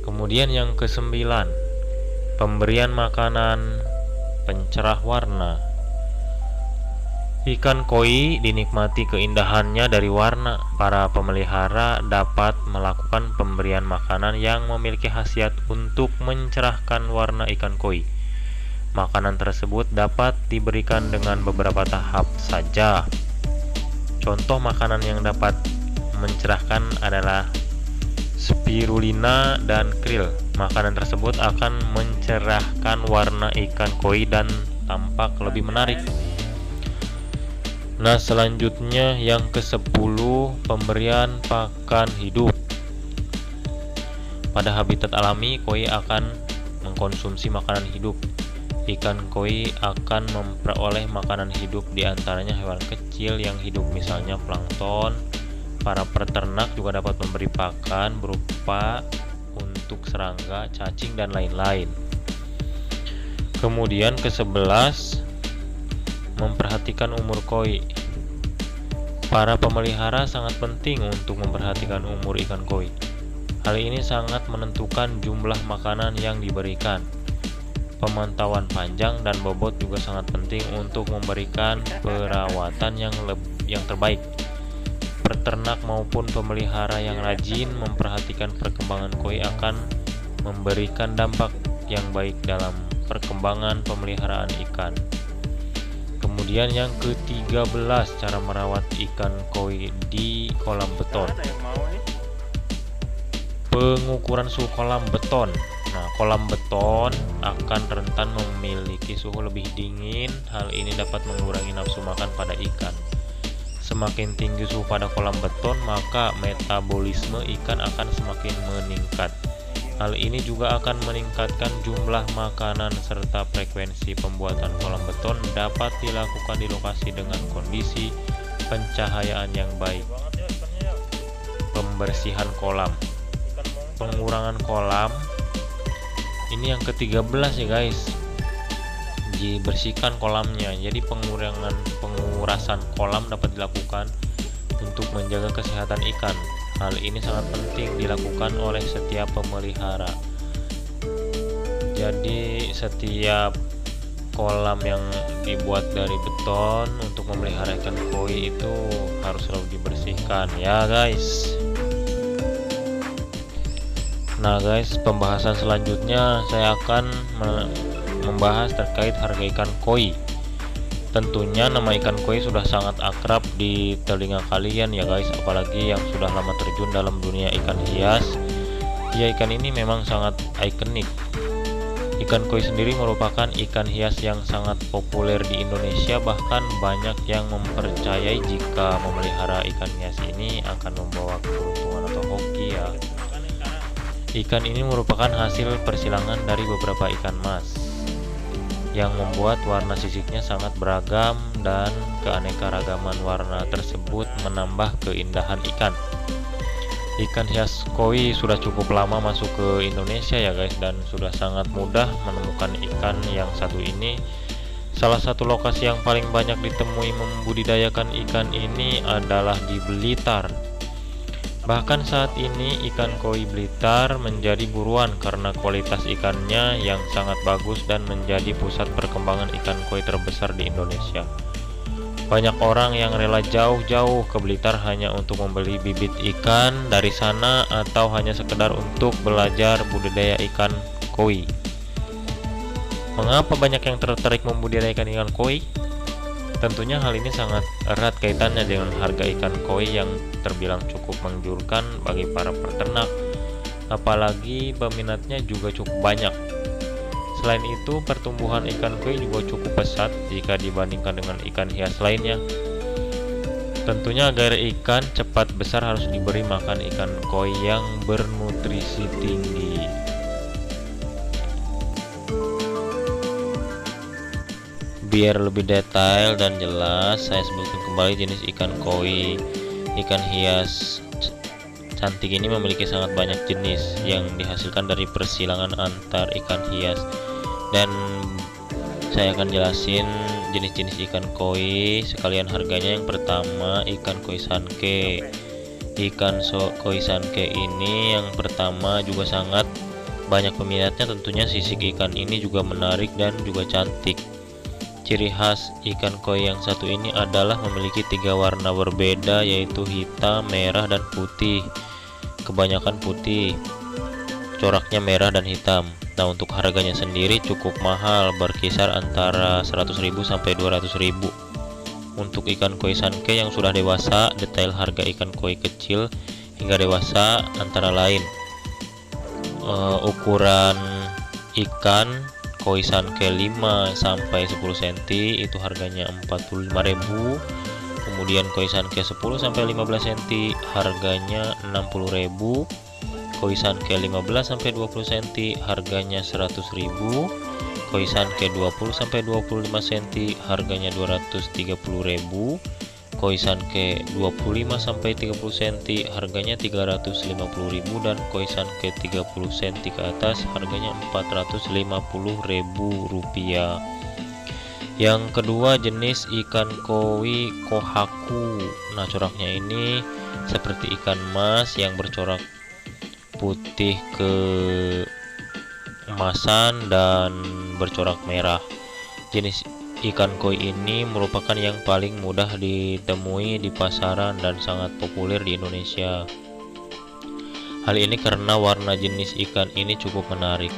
Speaker 1: Kemudian yang kesembilan, pemberian makanan pencerah warna. Ikan koi dinikmati keindahannya dari warna. Para pemelihara dapat melakukan pemberian makanan yang memiliki khasiat untuk mencerahkan warna ikan koi. Makanan tersebut dapat diberikan dengan beberapa tahap saja. Contoh makanan yang dapat mencerahkan adalah spirulina dan krill. Makanan tersebut akan mencerahkan warna ikan koi dan tampak lebih menarik. Nah, selanjutnya yang ke-10, pemberian pakan hidup. Pada habitat alami, koi akan mengkonsumsi makanan hidup. Ikan koi akan memperoleh makanan hidup, diantaranya hewan kecil yang hidup, misalnya plankton. Para peternak juga dapat memberi pakan berupa untuk serangga, cacing, dan lain-lain. Kemudian ke-11, memperhatikan umur koi. Para pemelihara sangat penting untuk memperhatikan umur ikan koi. Hal ini sangat menentukan jumlah makanan yang diberikan. Pemantauan panjang dan bobot juga sangat penting untuk memberikan perawatan yang terbaik. Peternak maupun pemelihara yang rajin memperhatikan perkembangan koi akan memberikan dampak yang baik dalam perkembangan pemeliharaan ikan. Kemudian yang ke-13, cara merawat ikan koi di kolam beton. Pengukuran suhu kolam beton. Nah, kolam beton akan rentan memiliki suhu lebih dingin. Hal ini dapat mengurangi nafsu makan pada ikan. Semakin tinggi suhu pada kolam beton, maka metabolisme ikan akan semakin meningkat. Hal ini juga akan meningkatkan jumlah makanan serta frekuensi pembuatan kolam beton dapat dilakukan di lokasi dengan kondisi pencahayaan yang baik. Pembersihan kolam. Pengurangan kolam. Ini yang ke-13 ya guys. Dibersihkan kolamnya. Jadi pengurasan kolam dapat dilakukan untuk menjaga kesehatan ikan. Hal ini sangat penting dilakukan oleh setiap pemelihara. Jadi setiap kolam yang dibuat dari beton untuk memelihara ikan koi itu harus selalu dibersihkan ya guys. Nah guys, pembahasan selanjutnya saya akan membahas terkait harga ikan koi. Tentunya nama ikan koi sudah sangat akrab di telinga kalian ya guys, apalagi yang sudah lama terjun dalam dunia ikan hias. Ya, ikan ini memang sangat ikonik. Ikan koi sendiri merupakan ikan hias yang sangat populer di Indonesia, bahkan banyak yang mempercayai jika memelihara ikan hias ini akan membawa keberuntungan atau hoki ya. Ikan ini merupakan hasil persilangan dari beberapa ikan mas yang membuat warna sisiknya sangat beragam, dan keanekaragaman warna tersebut menambah keindahan ikan. Ikan hias koi sudah cukup lama masuk ke Indonesia ya guys, dan sudah sangat mudah menemukan ikan yang satu ini. Salah satu lokasi yang paling banyak ditemui membudidayakan ikan ini adalah di Blitar. Bahkan saat ini ikan koi Blitar menjadi buruan karena kualitas ikannya yang sangat bagus dan menjadi pusat perkembangan ikan koi terbesar di Indonesia. Banyak orang yang rela jauh-jauh ke Blitar hanya untuk membeli bibit ikan dari sana atau hanya sekedar untuk belajar budidaya ikan koi. Mengapa banyak yang tertarik membudidayakan ikan koi? Tentunya hal ini sangat erat kaitannya dengan harga ikan koi yang terbilang cukup menggiurkan bagi para peternak, apalagi peminatnya juga cukup banyak. Selain itu, pertumbuhan ikan koi juga cukup pesat jika dibandingkan dengan ikan hias lainnya. Tentunya agar ikan cepat besar harus diberi makan ikan koi yang bernutrisi tinggi. Biar lebih detail dan jelas, saya sebutkan kembali jenis ikan koi. Ikan hias cantik ini memiliki sangat banyak jenis yang dihasilkan dari persilangan antar ikan hias, dan saya akan jelasin jenis-jenis ikan koi sekalian harganya. Yang pertama, ikan koi sanke. Koi sanke ini yang pertama juga sangat banyak peminatnya. Tentunya sisik ikan ini juga menarik dan juga cantik. Ciri khas ikan koi yang satu ini adalah memiliki 3 warna berbeda, yaitu hitam, merah, dan putih. Kebanyakan putih, coraknya merah dan hitam. Nah, untuk harganya sendiri cukup mahal, berkisar antara 100.000 sampai 200.000. Untuk ikan koi sanke yang sudah dewasa, detail harga ikan koi kecil hingga dewasa antara lain ukuran ikan koi sanke 5 sampai 10 cm itu harganya 45.000. Kemudian koi sanke 10 sampai 15 cm harganya 60.000. Koi sanke 15 sampai 20 cm harganya 100.000. Koi sanke 20 sampai 25 cm harganya 230.000. Koi sanke 25 sampai 30 cm harganya 350.000, dan koi sanke 30 cm ke atas harganya Rp450.000. Yang kedua, jenis ikan koi kohaku. Nah, coraknya ini seperti ikan mas yang bercorak putih keemasan dan bercorak merah. Jenis ikan koi ini merupakan yang paling mudah ditemui di pasaran dan sangat populer di Indonesia. Hal ini karena warna jenis ikan ini cukup menarik.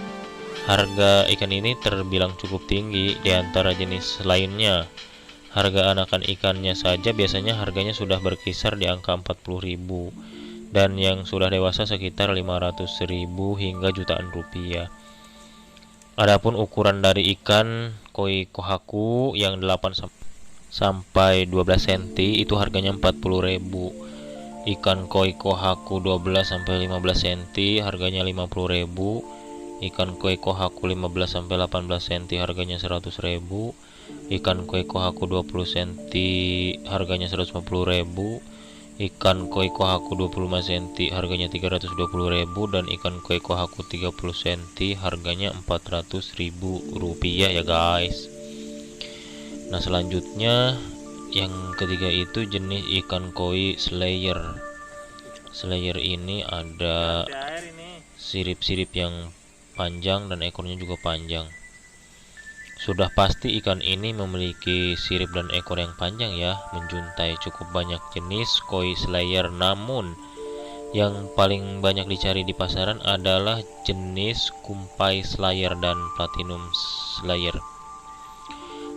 Speaker 1: Harga ikan ini terbilang cukup tinggi di antara jenis lainnya. Harga anakan ikannya saja biasanya harganya sudah berkisar di angka 40.000, dan yang sudah dewasa sekitar 500.000 hingga jutaan rupiah. Adapun ukuran dari ikan koi kohaku yang 8 sampai 12 cm itu harganya 40.000. Ikan koi kohaku 12 sampai 15 cm harganya 50.000. Ikan koi kohaku 15 sampai 18 cm harganya 100.000. Ikan koi kohaku 20 cm harganya 150.000. Ikan koi kohaku 25 cm harganya 320.000, dan ikan koi kohaku 30 cm harganya Rp400.000 ya guys. Nah, selanjutnya yang ketiga itu jenis ikan koi slayer. Slayer ini ada sirip-sirip yang panjang dan ekornya juga panjang. Sudah pasti ikan ini memiliki sirip dan ekor yang panjang ya, menjuntai cukup banyak jenis koi slayer, namun yang paling banyak dicari di pasaran adalah jenis kumpai slayer dan platinum slayer.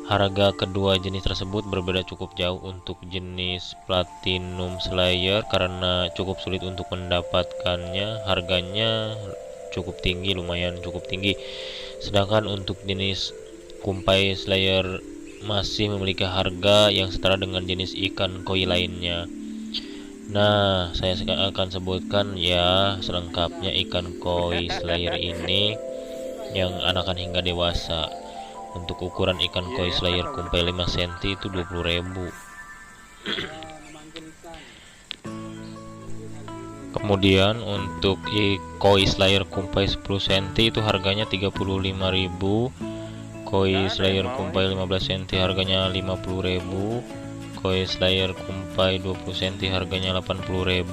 Speaker 1: Harga kedua jenis tersebut berbeda cukup jauh. Untuk jenis platinum slayer karena cukup sulit untuk mendapatkannya, harganya cukup tinggi, lumayan cukup tinggi. Sedangkan untuk jenis kumpai slayer masih memiliki harga yang setara dengan jenis ikan koi lainnya. Nah, saya akan sebutkan ya selengkapnya ikan koi slayer ini yang anakan hingga dewasa. Untuk ukuran ikan koi slayer kumpai 5 cm itu 20.000. Kemudian untuk koi slayer kumpai 10 cm itu harganya 35.000. Koi slayer kumpai 15 cm harganya 50.000. Koi slayer kumpai 20 cm harganya 80.000,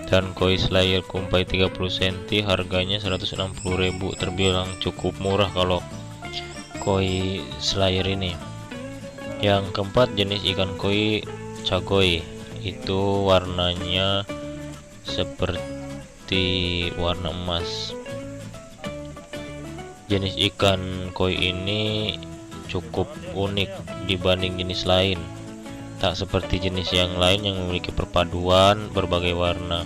Speaker 1: dan koi slayer kumpai 30 cm harganya 160.000. Terbilang cukup murah kalau koi slayer ini. Yang keempat, jenis ikan koi cagoi, itu warnanya seperti warna emas. Jenis ikan koi ini cukup unik dibanding jenis lain. Tak seperti jenis yang lain yang memiliki perpaduan berbagai warna.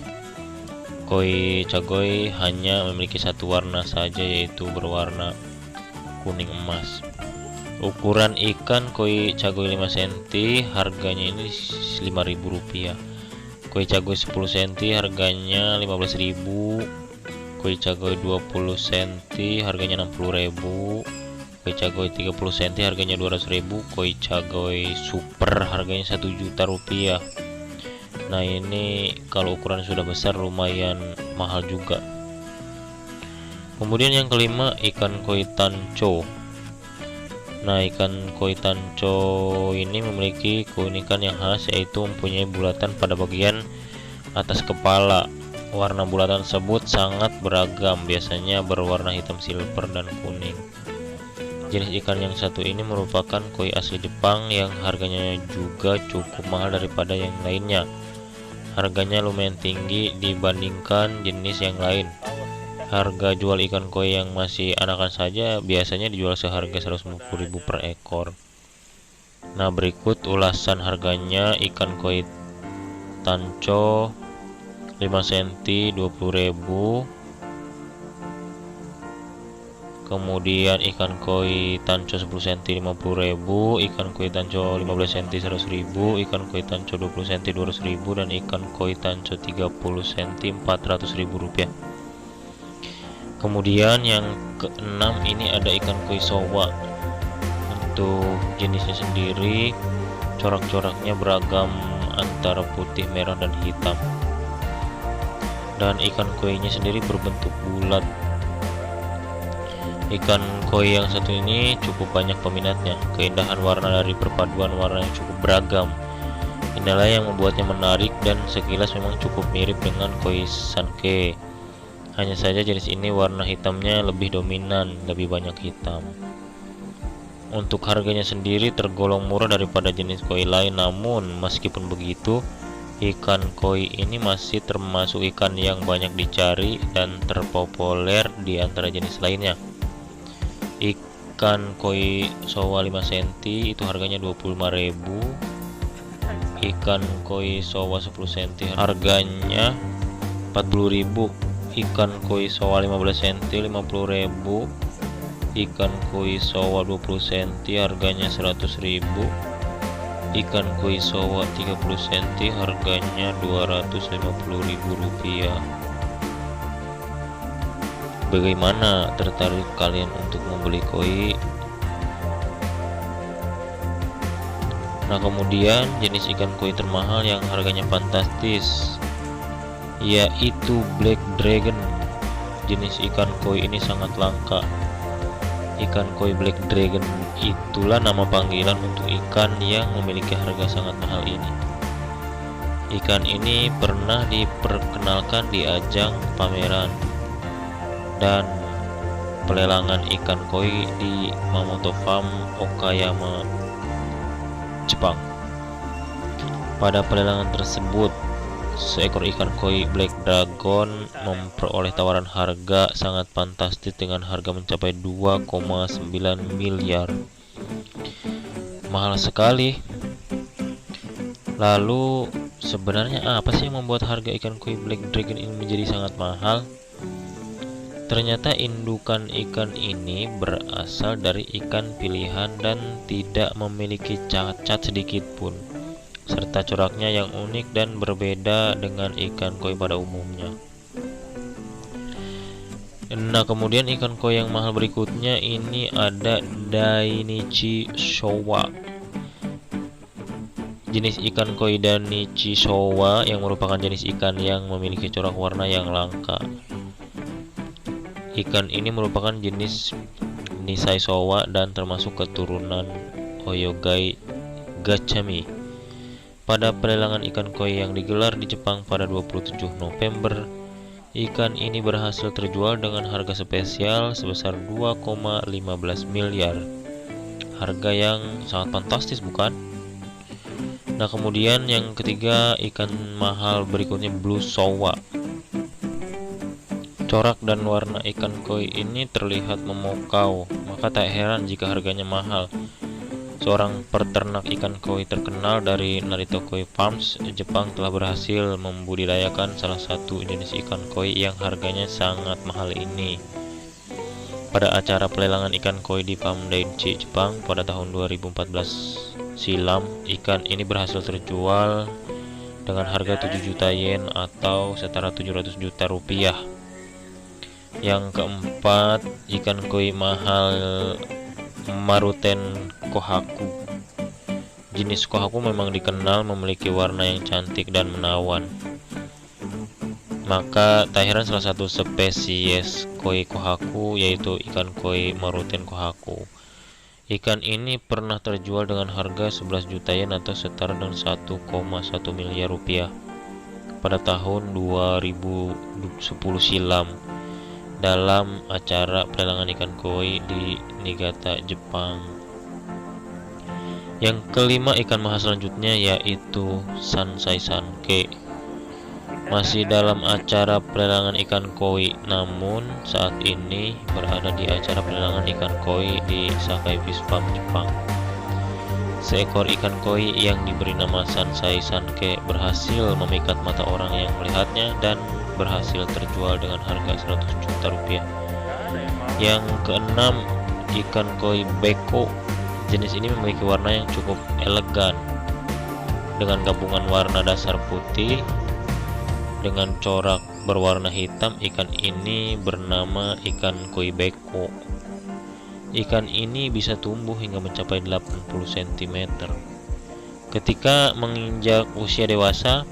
Speaker 1: Koi cagoi hanya memiliki satu warna saja, yaitu berwarna kuning emas. Ukuran ikan koi cagoi 5 cm harganya ini Rp5.000. Koi cagoi 10 cm harganya 15.000. Koi cagoi 20 cm harganya 60.000. Koi cagoi 30 cm harganya 200.000. Koi cagoi super harganya Rp1.000.000. Nah, ini kalau ukuran sudah besar lumayan mahal juga. Kemudian yang kelima, ikan koi tanco. Nah, ikan koi tanco ini memiliki keunikan yang khas, yaitu mempunyai bulatan pada bagian atas kepala. Warna bulatan tersebut sangat beragam, biasanya berwarna hitam silver dan kuning. Jenis ikan yang satu ini merupakan koi asli Jepang yang harganya juga cukup mahal daripada yang lainnya. Harganya lumayan tinggi dibandingkan jenis yang lain. Harga jual ikan koi yang masih anakan saja biasanya dijual seharga 150.000 per ekor. Nah, berikut ulasan harganya ikan koi tanco 5 cm 20.000. Kemudian ikan koi tanco 10 cm 50.000, ikan koi tanco 15 cm 100.000, ikan koi tanco 20 cm 200.000, dan ikan koi tanco 30 cm Rp400.000. Kemudian yang keenam, ini ada ikan koi sowa. Untuk jenisnya sendiri, corak-coraknya beragam antara putih, merah, dan hitam. Dan ikan koinya sendiri berbentuk bulat. Ikan koi yang satu ini cukup banyak peminatnya. Keindahan warna dari perpaduan warna yang cukup beragam, inilah yang membuatnya menarik dan sekilas memang cukup mirip dengan koi sanke. Hanya saja jenis ini warna hitamnya lebih dominan, lebih banyak hitam. Untuk harganya sendiri tergolong murah daripada jenis koi lain, namun meskipun begitu, ikan koi ini masih termasuk ikan yang banyak dicari dan terpopuler di antara jenis lainnya. Ikan koi sowa 5 cm itu harganya Rp25.000. Ikan koi sowa 10 cm harganya Rp40.000. Ikan koi sowa 15 cm Rp50.000. Ikan koi sowa 20 cm harganya Rp100.000. Ikan koi sowa 30 cm harganya Rp250.000. Bagaimana, tertarik kalian untuk membeli koi? Nah, kemudian jenis ikan koi termahal yang harganya fantastis, yaitu Black Dragon. Jenis ikan koi ini sangat langka. Ikan koi Black Dragon itulah nama panggilan untuk ikan yang memiliki harga sangat mahal ini. Ikan ini pernah diperkenalkan di ajang pameran dan pelelangan ikan koi di Mamoto Farm, Okayama, Jepang. Pada pelelangan tersebut, seekor ikan koi Black Dragon memperoleh tawaran harga sangat fantastis dengan harga mencapai 2,9 miliar. Mahal sekali. Lalu sebenarnya apa sih yang membuat harga ikan koi Black Dragon ini menjadi sangat mahal? Ternyata indukan ikan ini berasal dari ikan pilihan dan tidak memiliki cacat sedikit pun. serta coraknya yang unik dan berbeda dengan ikan koi pada umumnya. Nah, kemudian ikan koi yang mahal berikutnya ini ada Dainichi Showa. Jenis ikan koi Dainichi Showa yang merupakan jenis ikan yang memiliki corak warna yang langka. Ikan ini merupakan jenis Nisai Showa dan termasuk keturunan Oyogai Gachami. Pada pelelangan ikan koi yang digelar di Jepang pada 27 November, ikan ini berhasil terjual dengan harga spesial sebesar 2,15 miliar. Harga yang sangat fantastis, bukan? Nah, kemudian yang ketiga, ikan mahal berikutnya Blue Showa. Corak dan warna ikan koi ini terlihat memukau, maka tak heran jika harganya mahal. Seorang peternak ikan koi terkenal dari Narita Koi Farms, Jepang telah berhasil membudidayakan salah satu jenis ikan koi yang harganya sangat mahal ini. Pada acara pelelangan ikan koi di Palm Dainchi, Jepang pada tahun 2014 silam, ikan ini berhasil terjual dengan harga 7 juta yen atau setara 700 juta rupiah. Yang keempat, ikan koi mahal Maruten Kohaku. Jenis kohaku memang dikenal memiliki warna yang cantik dan menawan. Maka tak heran salah satu spesies koi kohaku yaitu ikan koi Maruten Kohaku. Ikan ini pernah terjual dengan harga 11 juta yen atau setara dengan 1,1 miliar rupiah pada tahun 2010 silam dalam acara pelelangan ikan koi di Niigata, Jepang. Yang kelima, ikan mahal selanjutnya yaitu Sansai Sanke. Masih dalam acara pelelangan ikan koi, namun saat ini berada di acara pelelangan ikan koi di Sakai Fish Farm, Jepang. Seekor ikan koi yang diberi nama Sansai Sanke berhasil memikat mata orang yang melihatnya dan berhasil terjual dengan harga 100 juta rupiah. Yang keenam, ikan koi Beko. Jenis ini memiliki warna yang cukup elegan dengan gabungan warna dasar putih dengan corak berwarna hitam. Ikan ini bernama ikan koi Beko. Ikan ini bisa tumbuh hingga mencapai 80 cm. Ketika menginjak usia dewasa,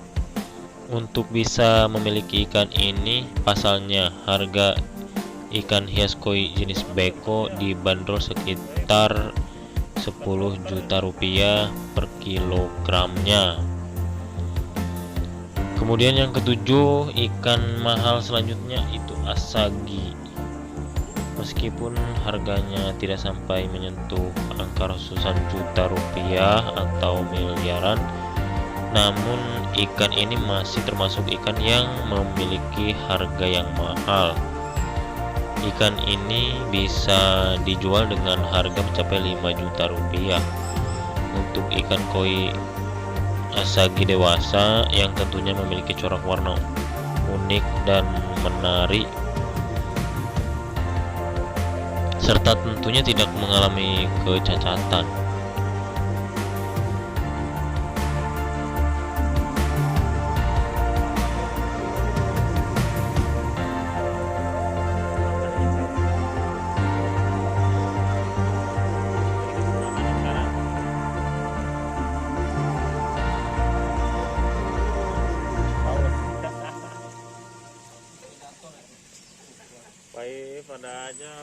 Speaker 1: untuk bisa memiliki ikan ini, pasalnya harga ikan hias koi jenis Beko dibanderol sekitar 10 juta rupiah per kilogramnya. Kemudian yang ketujuh, ikan mahal selanjutnya itu Asagi. Meskipun harganya tidak sampai menyentuh angka ratusan juta rupiah atau miliaran, namun ikan ini masih termasuk ikan yang memiliki harga yang mahal. Ikan ini bisa dijual dengan harga mencapai 5 juta rupiah. Untuk ikan koi Asagi dewasa yang tentunya memiliki corak warna unik dan menarik, serta tentunya tidak mengalami kecacatan. Baik, pada aja.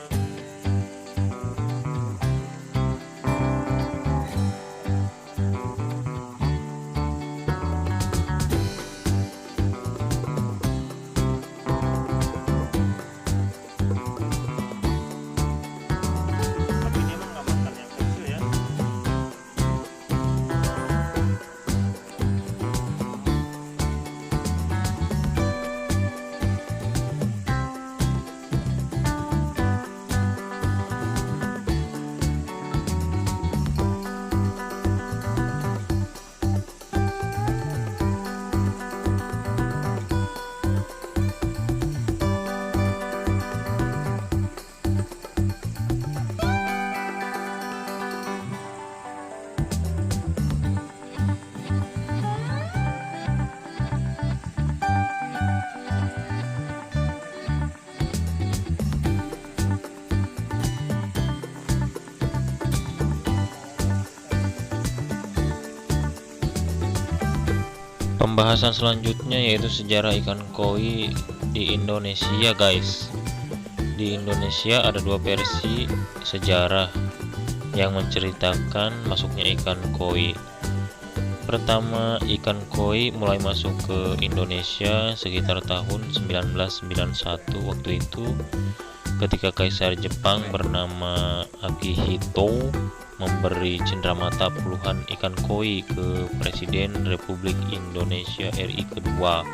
Speaker 1: Pembahasan selanjutnya yaitu sejarah ikan koi di Indonesia, guys. Di Indonesia ada dua versi sejarah yang menceritakan masuknya ikan koi. Pertama, ikan koi mulai masuk ke Indonesia sekitar tahun 1991. Waktu itu ketika Kaisar Jepang bernama Akihito memberi cenderamata puluhan ikan koi ke Presiden Republik Indonesia RI kedua.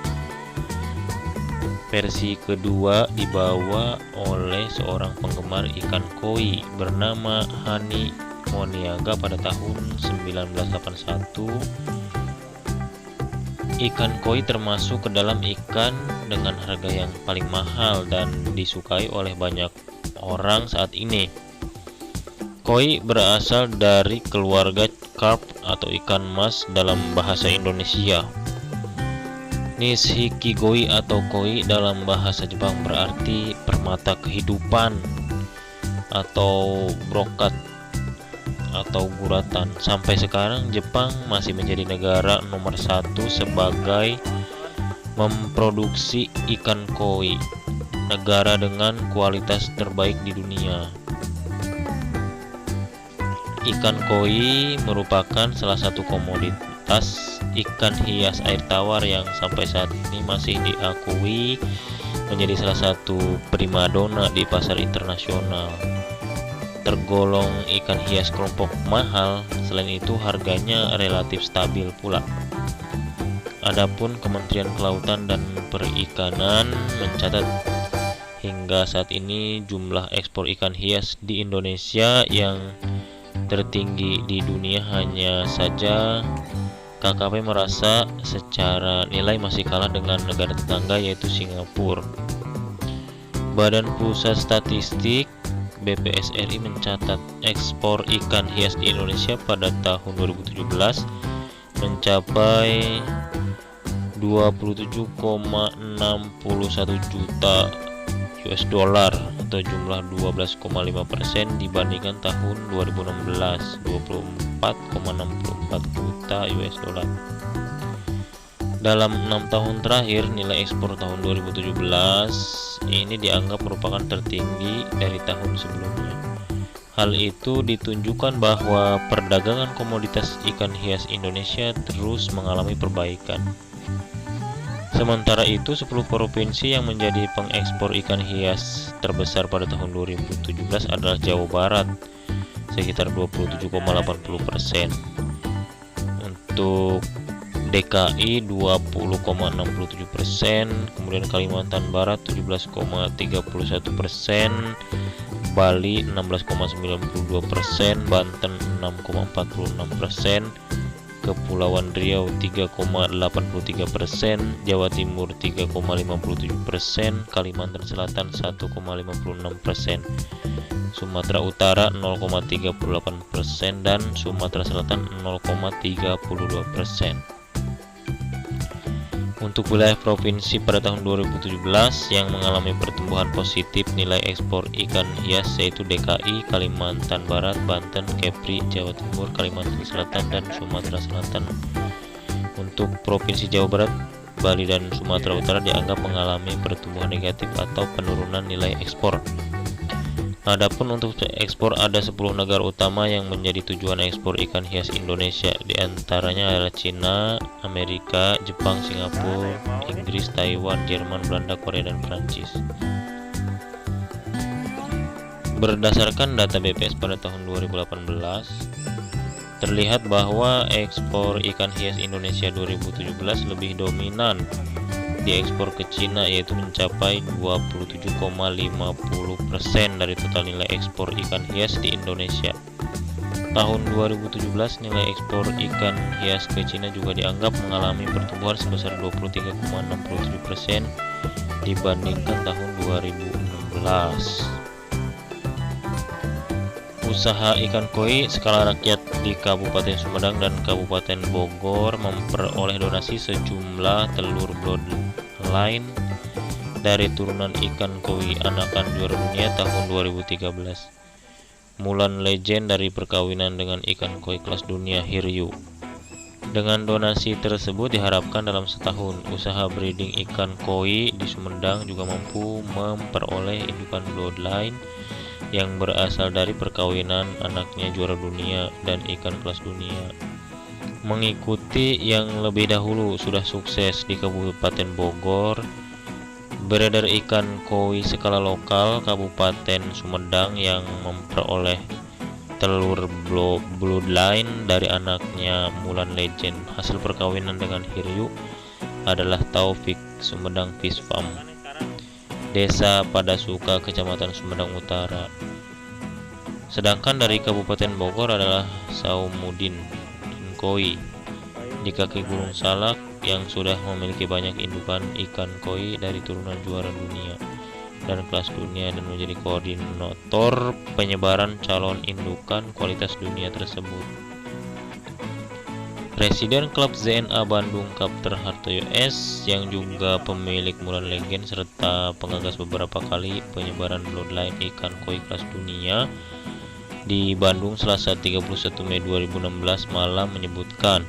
Speaker 1: Versi kedua dibawa oleh seorang penggemar ikan koi bernama Hani Moniaga pada tahun 1981. Ikan koi termasuk ke dalam ikan dengan harga yang paling mahal dan disukai oleh banyak orang saat ini. Koi berasal dari keluarga carp atau ikan mas dalam bahasa Indonesia. Nishikigoi atau koi dalam bahasa Jepang berarti permata kehidupan atau brokat atau guratan. Sampai sekarang Jepang masih menjadi negara nomor 1 sebagai memproduksi ikan koi, negara dengan kualitas terbaik di dunia. Ikan koi merupakan salah satu komoditas ikan hias air tawar yang sampai saat ini masih diakui menjadi salah satu primadona di pasar internasional. Tergolong ikan hias kelompok mahal, selain itu harganya relatif stabil pula. Adapun Kementerian Kelautan dan Perikanan mencatat hingga saat ini jumlah ekspor ikan hias di Indonesia yang tertinggi di dunia. Hanya saja KKP merasa secara nilai masih kalah dengan negara tetangga yaitu Singapura. Badan Pusat Statistik BPSRI mencatat ekspor ikan hias di Indonesia pada tahun 2017 mencapai 27,61 juta US dollar atau jumlah 12,5% dibandingkan tahun 2016 24,64 juta US dollar. Dalam 6 tahun terakhir, nilai ekspor tahun 2017 ini dianggap merupakan tertinggi dari tahun sebelumnya. Hal itu ditunjukkan bahwa perdagangan komoditas ikan hias Indonesia terus mengalami perbaikan. Sementara itu, 10 provinsi yang menjadi pengekspor ikan hias terbesar pada tahun 2017 adalah Jawa Barat sekitar 27,80%. Untuk DKI 20,67%, kemudian Kalimantan Barat 17,31%, Bali 16,92%, Banten 6,46%, Kepulauan Riau 3,83%, Jawa Timur 3,57%, Kalimantan Selatan 1,56%, Sumatera Utara 0,38% dan Sumatera Selatan 0,32%. Untuk wilayah provinsi pada tahun 2017 yang mengalami pertumbuhan positif nilai ekspor ikan hias yaitu DKI, Kalimantan Barat, Banten, Kepri, Jawa Timur, Kalimantan Selatan, dan Sumatera Selatan. Untuk provinsi Jawa Barat, Bali, dan Sumatera Utara dianggap mengalami pertumbuhan negatif atau penurunan nilai ekspor. Adapun untuk ekspor ada 10 negara utama yang menjadi tujuan ekspor ikan hias Indonesia, diantaranya adalah Cina, Amerika, Jepang, Singapura, Inggris, Taiwan, Jerman, Belanda, Korea, dan Prancis. Berdasarkan data BPS pada tahun 2018, terlihat bahwa ekspor ikan hias Indonesia 2017 lebih dominan diekspor ke Cina, yaitu mencapai 27,50% dari total nilai ekspor ikan hias di Indonesia. Tahun 2017 nilai ekspor ikan hias ke Cina juga dianggap mengalami pertumbuhan sebesar 23,67% dibandingkan tahun 2016. Usaha ikan koi skala rakyat di Kabupaten Sumedang dan Kabupaten Bogor memperoleh donasi sejumlah telur bloodline dari turunan ikan koi anakan juara dunia tahun 2013. Mulan Legend dari perkawinan dengan ikan koi kelas dunia Hiryu. Dengan donasi tersebut diharapkan dalam setahun, usaha breeding ikan koi di Sumedang juga mampu memperoleh indukan bloodline yang berasal dari perkawinan anaknya juara dunia dan ikan kelas dunia. Mengikuti yang lebih dahulu sudah sukses di Kabupaten Bogor, beredar ikan koi skala lokal Kabupaten Sumedang yang memperoleh telur bloodline dari anaknya Mulan Legend. Hasil perkawinan dengan Hiryu adalah Taufik Sumedang Fish Farm, Desa Padasuka, Kecamatan Sumedang Utara. Sedangkan dari Kabupaten Bogor adalah Saumudin Koi di kaki Gunung Salak yang sudah memiliki banyak indukan ikan koi dari turunan juara dunia dan kelas dunia dan menjadi koordinator penyebaran calon indukan kualitas dunia tersebut. Presiden klub ZNA Bandung Kapten Hartoyo S yang juga pemilik Mulan Legend serta pengagas beberapa kali penyebaran bloodline ikan koi kelas dunia di Bandung Selasa 31 Mei 2016 malam menyebutkan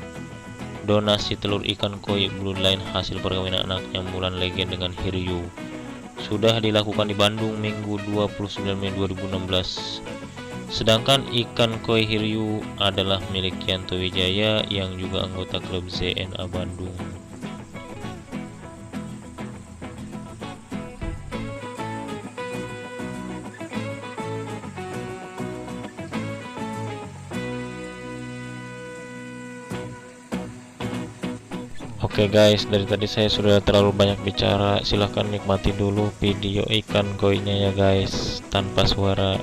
Speaker 1: donasi telur ikan koi bloodline hasil perkawinan anaknya Mulan Legend dengan Hiryu sudah dilakukan di Bandung Minggu 29 Mei 2016. Sedangkan ikan koi Hiryu adalah milik Yanto Wijaya yang juga anggota klub ZNA Bandung. Oke guys, dari tadi saya sudah terlalu banyak bicara. Silahkan nikmati dulu video ikan koinya ya guys, tanpa suara.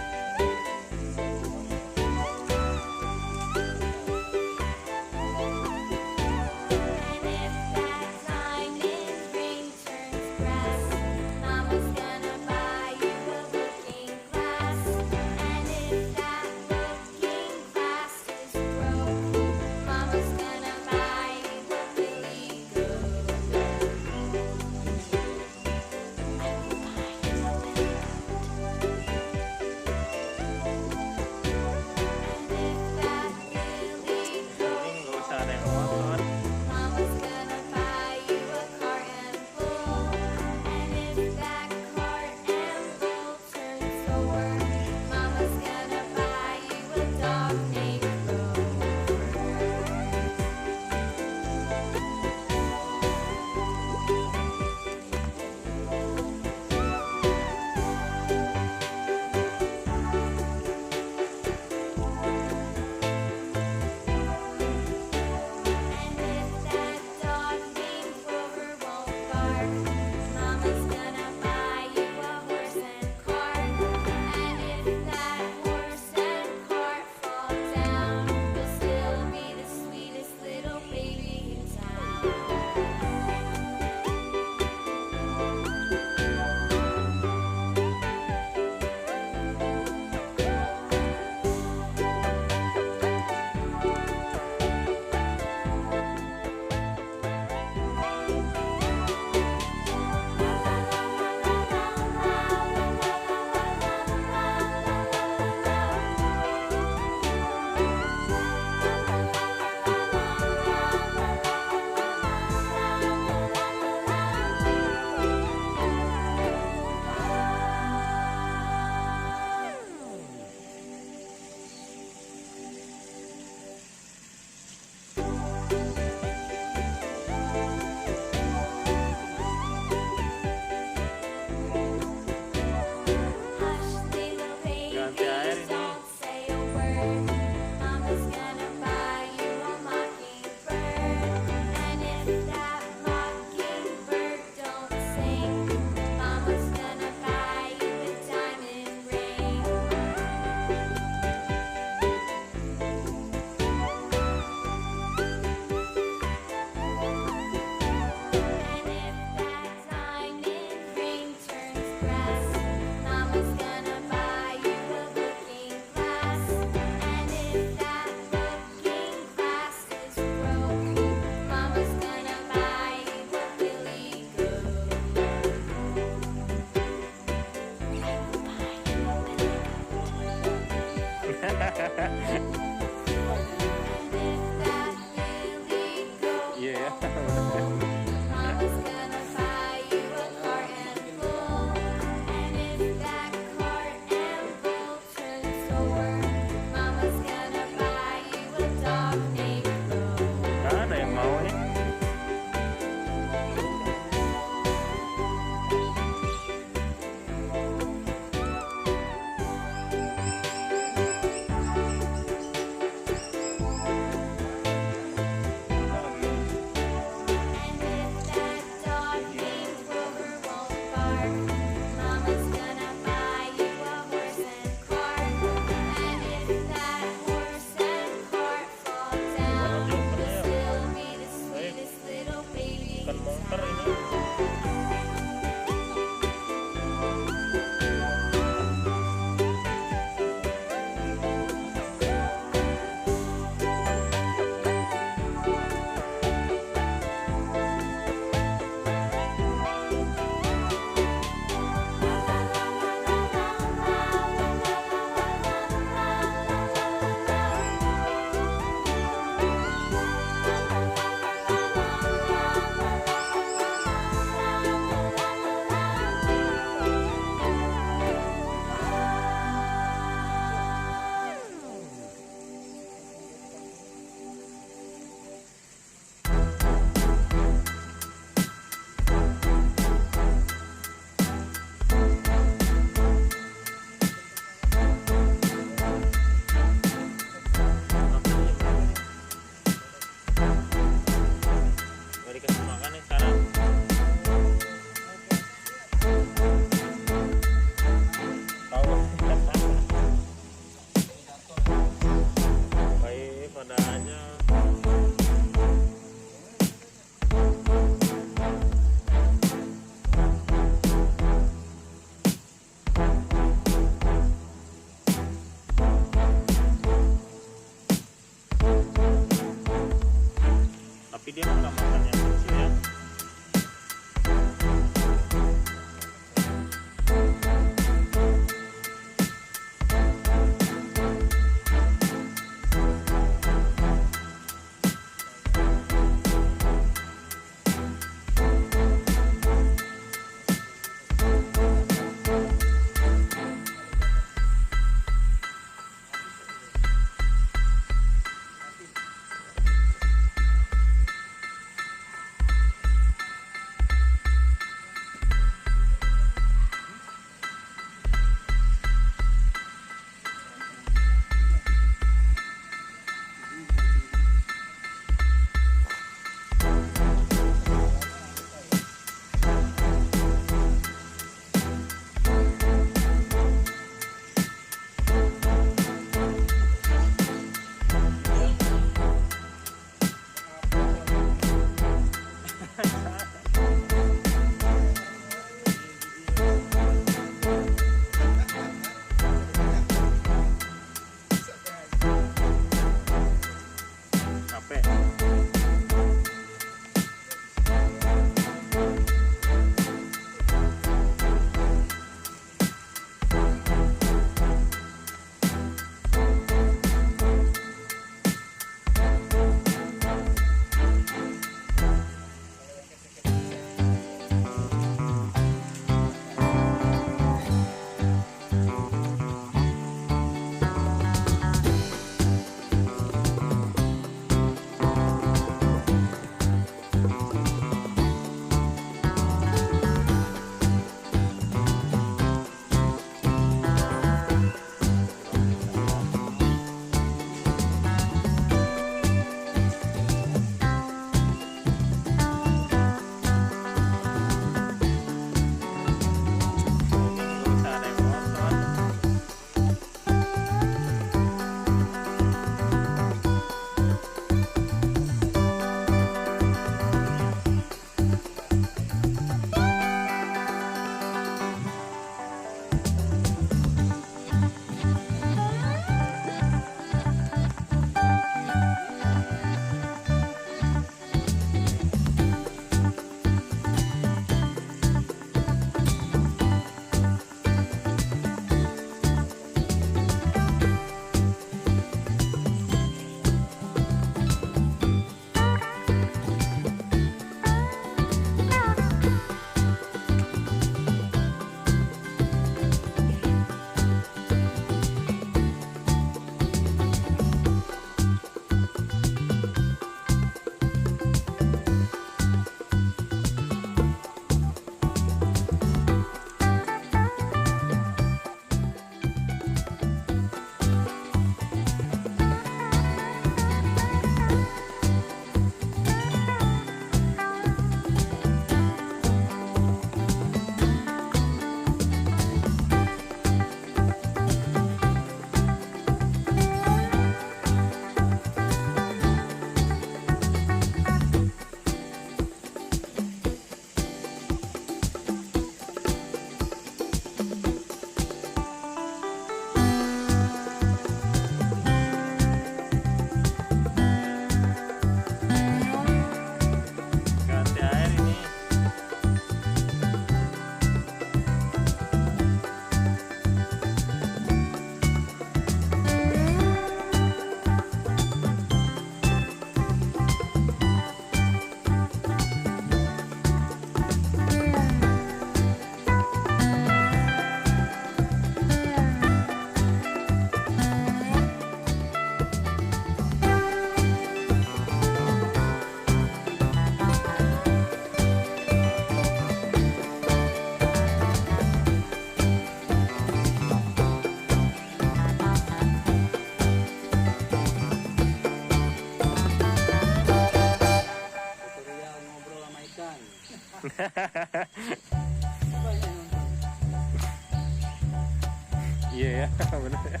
Speaker 1: Iya ya, benar ya.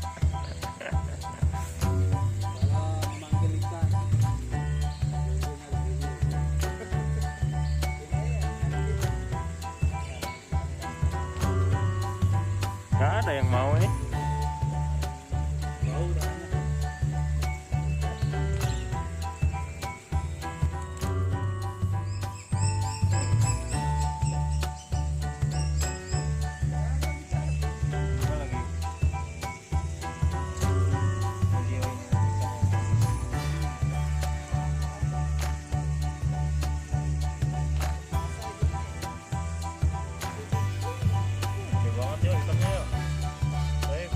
Speaker 2: Memanggil ikan.
Speaker 1: Nggak ada yang mau nih.
Speaker 2: Bau dah.
Speaker 1: Gede banget ya ikannya ya. Baik.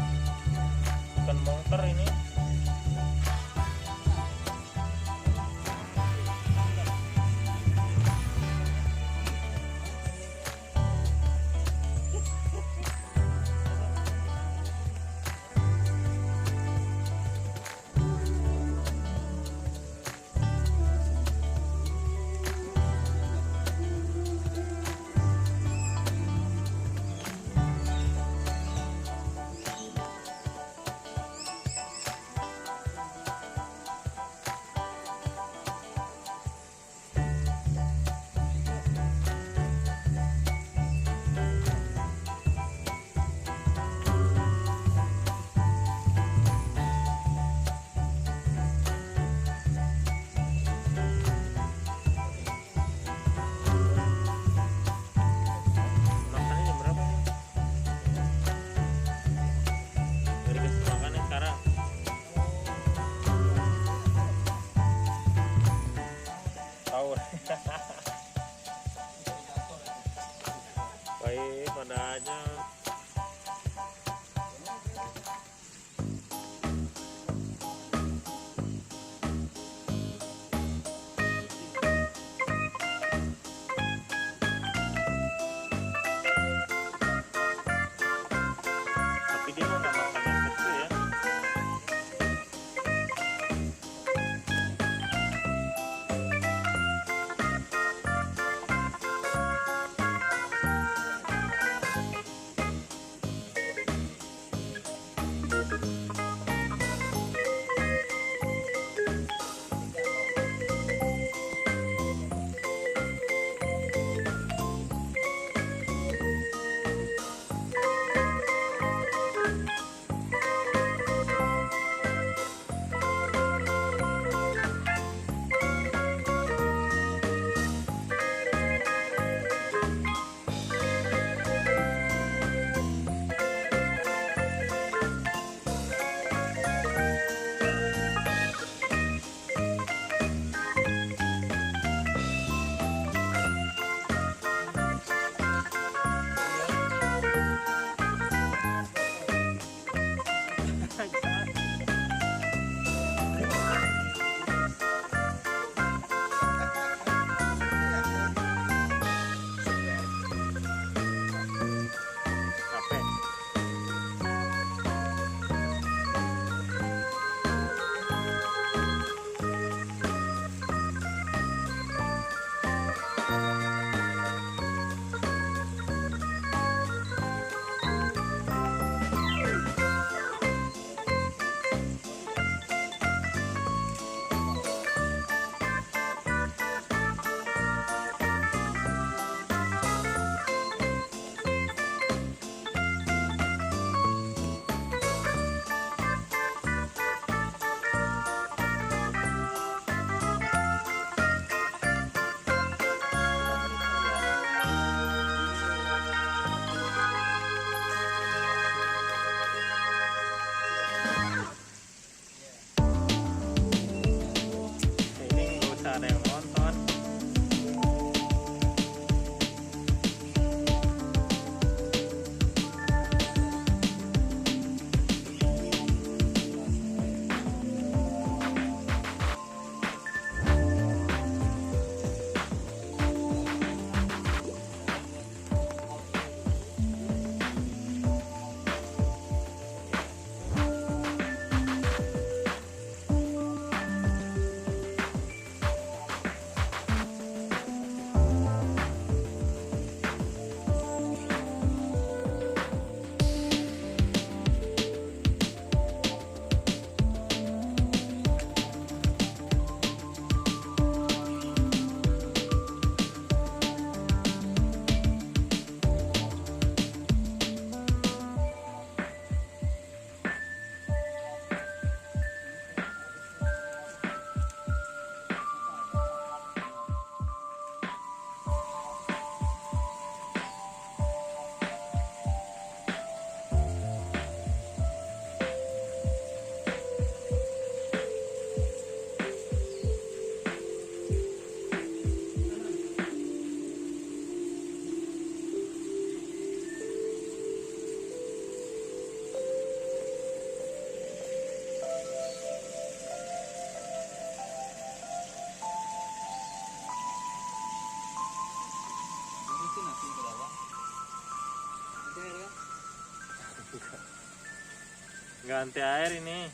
Speaker 1: Ganti air ini.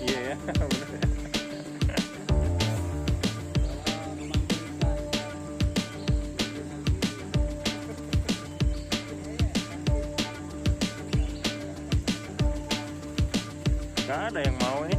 Speaker 1: Iya ya, bener. Gak ada yang mau nih.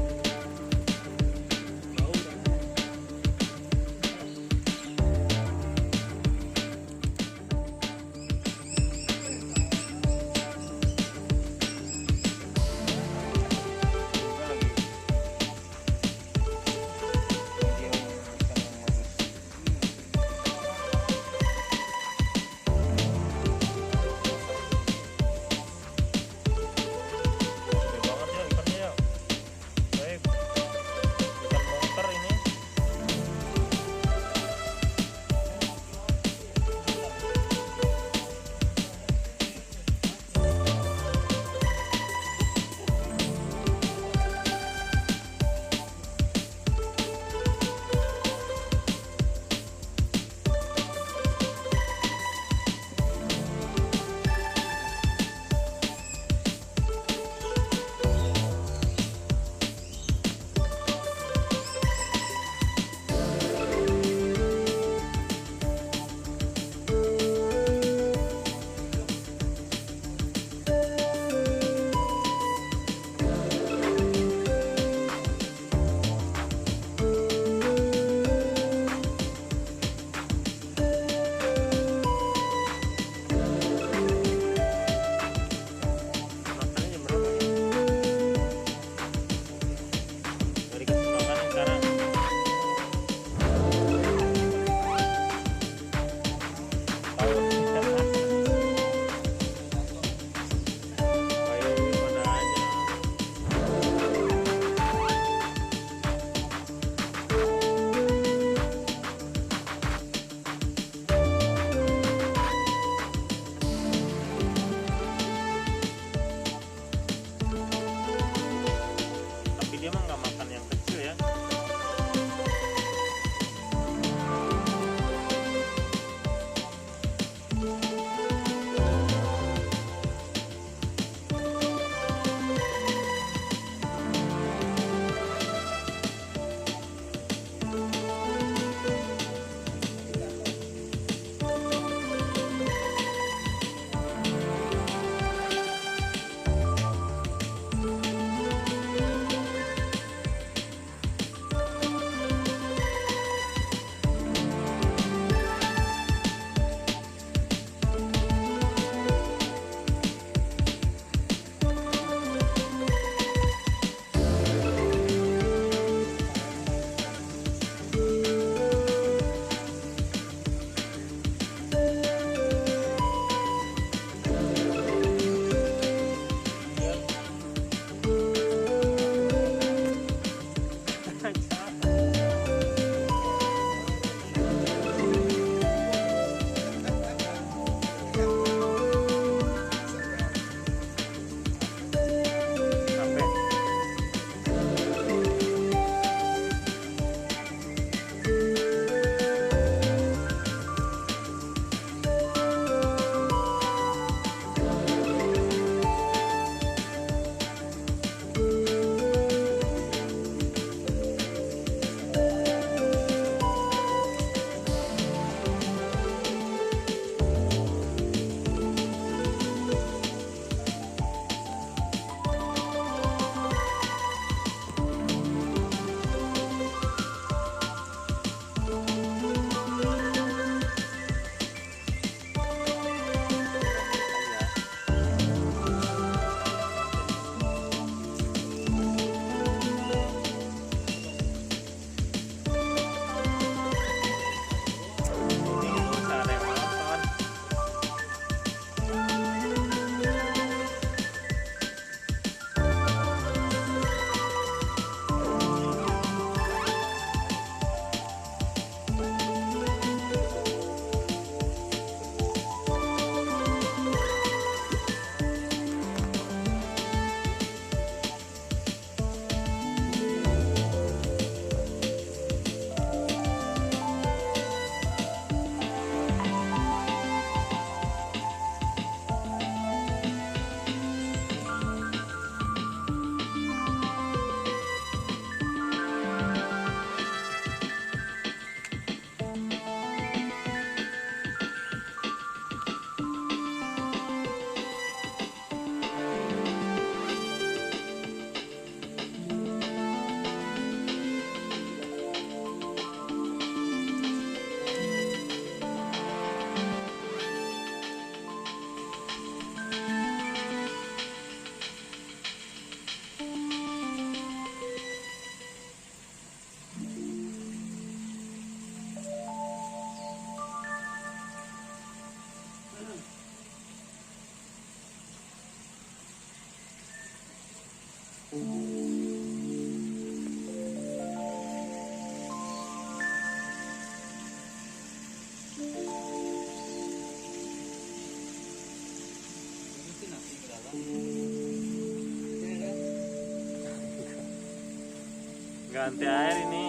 Speaker 1: ganti air ini.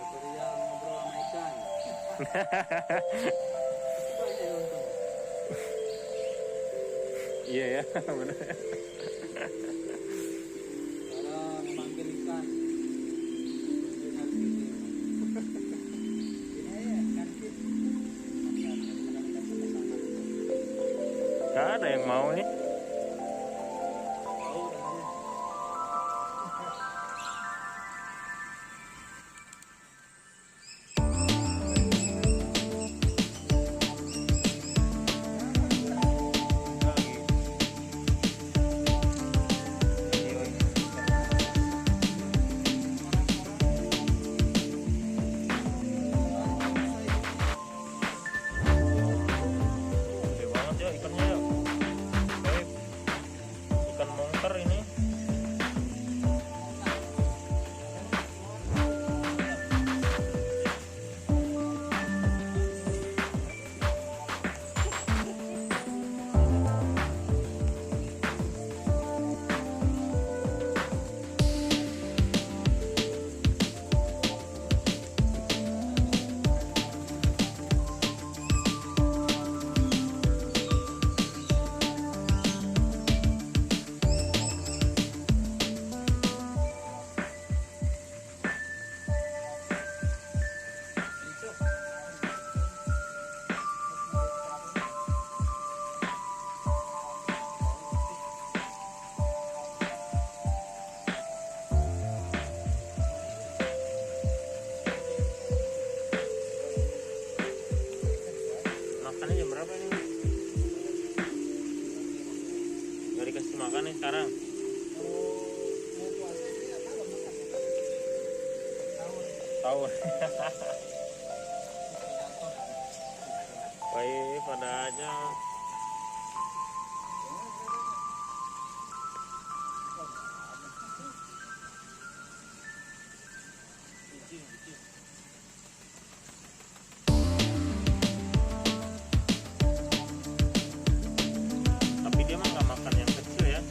Speaker 2: Tutorial ngobrol sama ikan. Banyak yang untung.
Speaker 1: Iya ya, benar.
Speaker 2: Cara memanggil ikan. Dengan gini. Ini ya, kan fit. Kadang-kadang sama-sama.
Speaker 1: Gak ada yang mau nih.
Speaker 2: Tahu katanya.
Speaker 1: Gede banget ya ikannya ya. Baik. Ikan mongker ini. Makannya jam berapa ini? Gak dikasih makan nih sekarang.
Speaker 2: Mau puasa ini ya kalau makan ya.
Speaker 1: Tahu. Baik, pada aja. Tapi dia mah nggak makan yang kecil ya.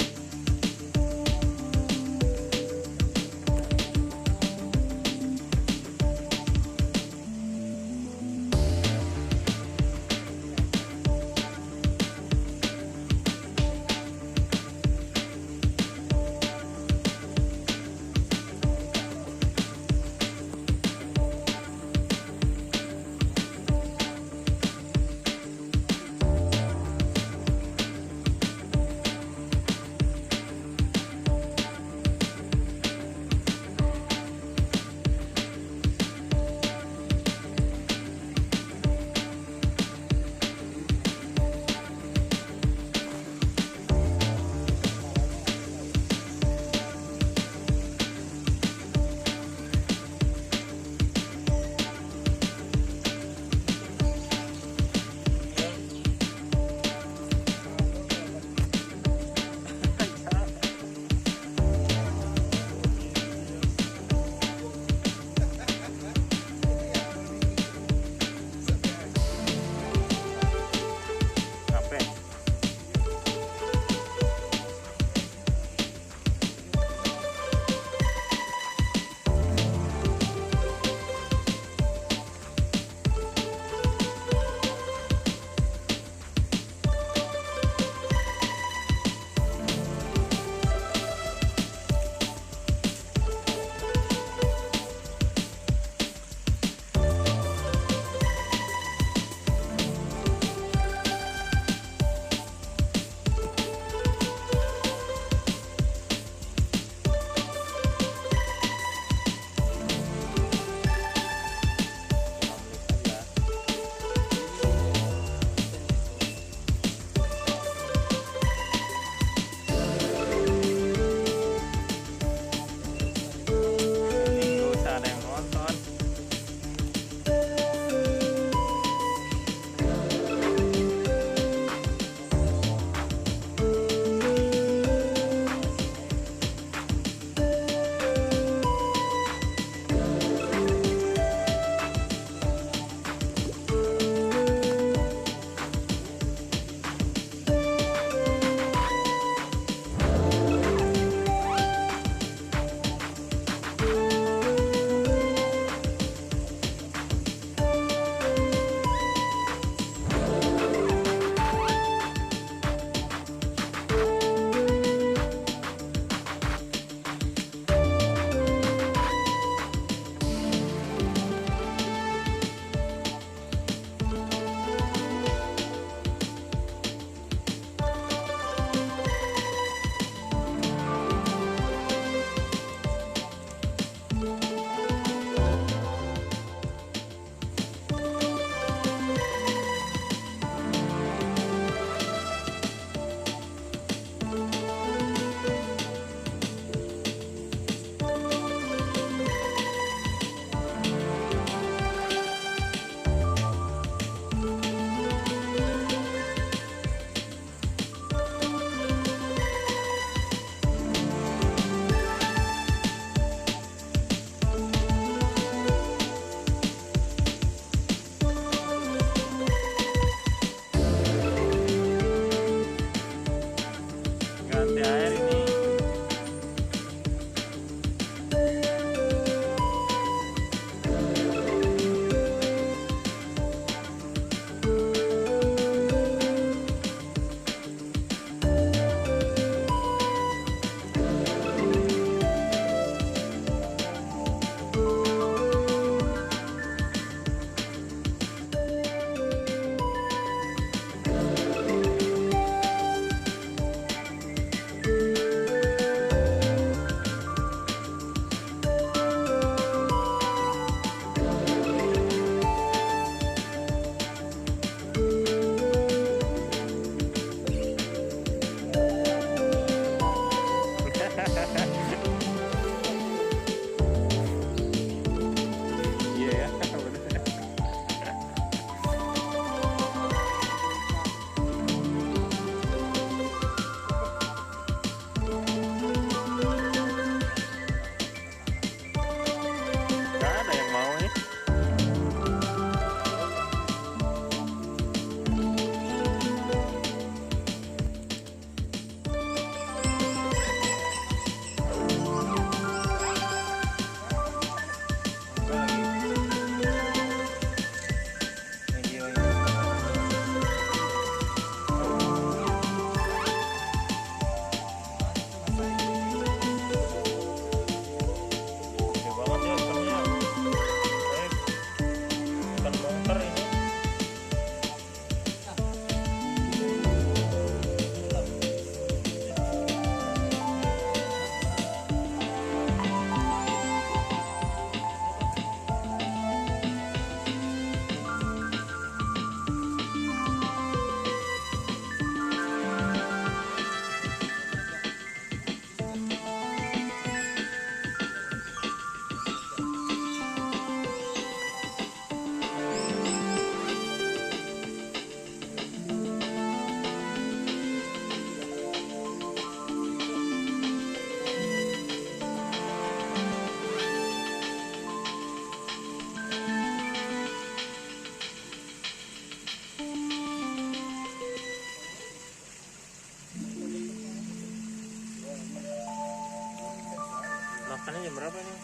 Speaker 1: makannya jam berapa nih?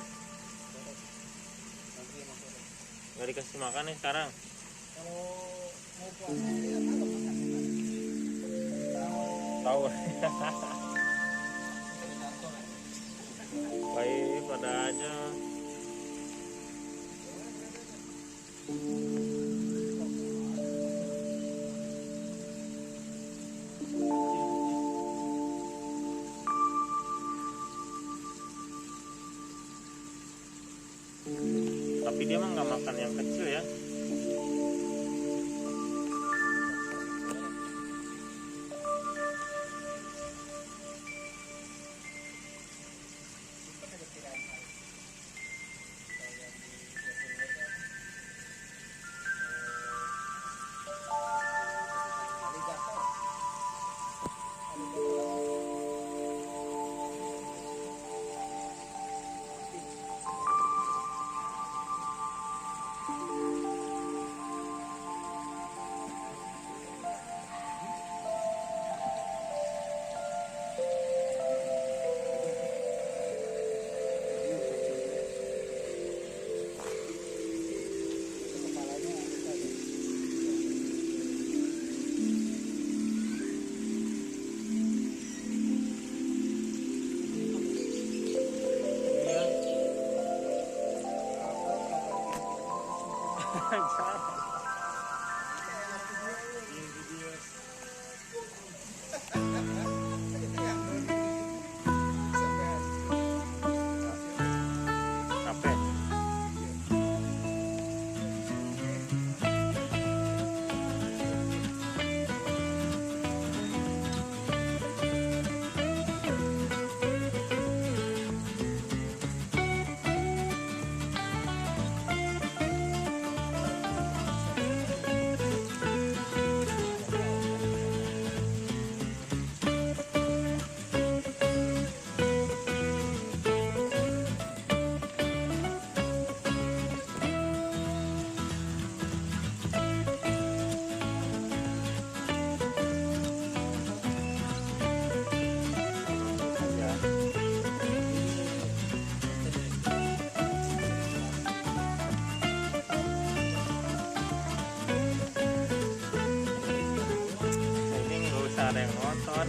Speaker 2: Nanti emang sore.
Speaker 1: Nggak dikasih makan nih sekarang?
Speaker 2: Kalau mau puasa ya malam makannya kan.
Speaker 1: Tahu.
Speaker 2: Dari kantor ya.
Speaker 1: Baik pada aja. Tapi dia mah nggak makan yang kecil ya.
Speaker 2: Sempat ada kirain hal. Kalau yang di Jawa kan aligator. Kepalanya ada.
Speaker 1: Iya. Capek. Ini nggak usah ada yang nonton.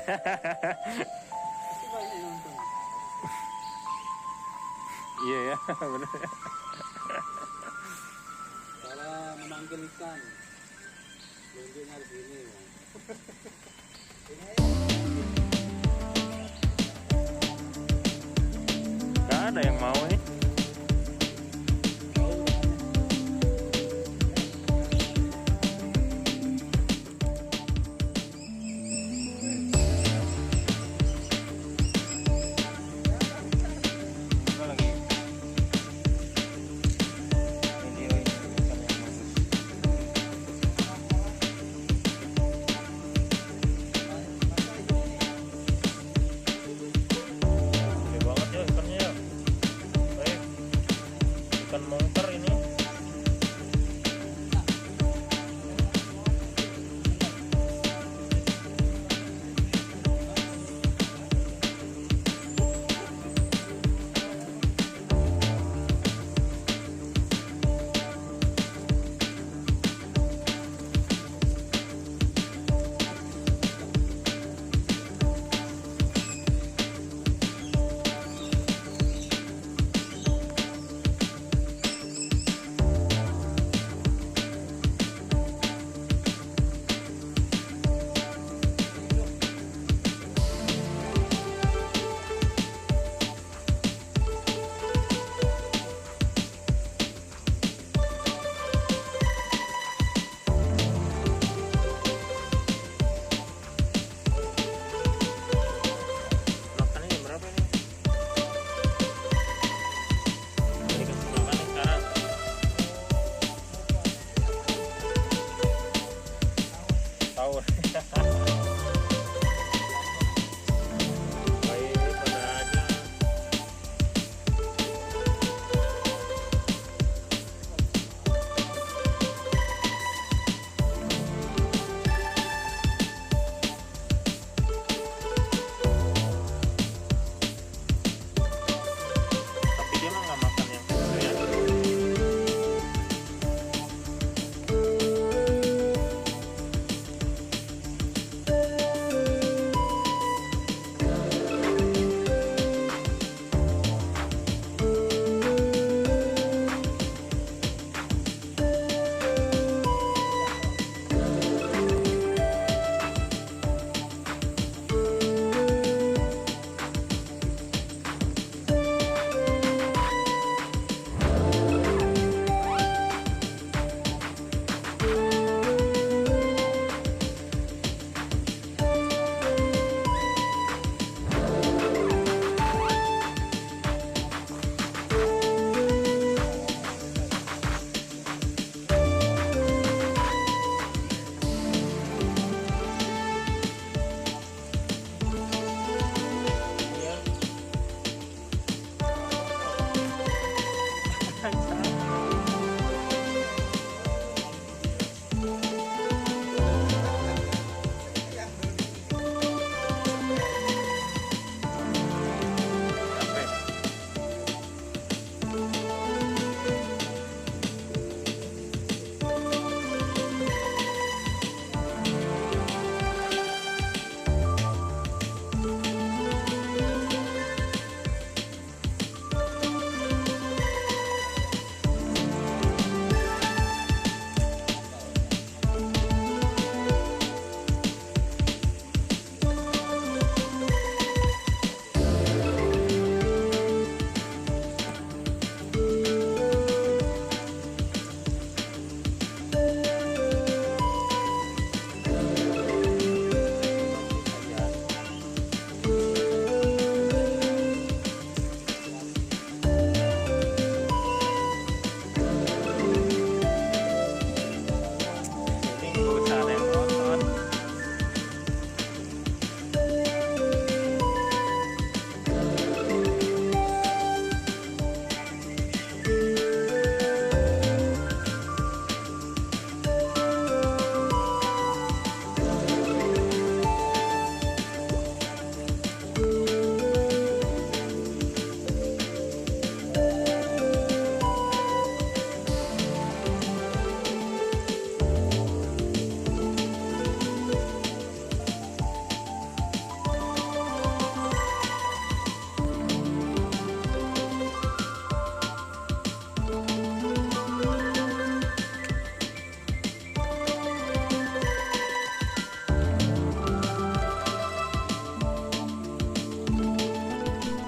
Speaker 2: Pasti banyak yang nonton.
Speaker 1: Iya ya, bener.
Speaker 2: Cara memanggil ikan. Lunjuknya di sini.
Speaker 1: Gak ada yang mau nih. Gua lagi video ini ikan yang bagus. Gede banget ya ikannya ya.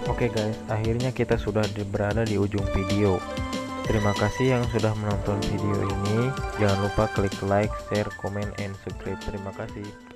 Speaker 1: Oke guys, akhirnya kita sudah berada di ujung video. Terima kasih yang sudah menonton video ini. Jangan lupa klik like, share, comment, and subscribe. Terima kasih.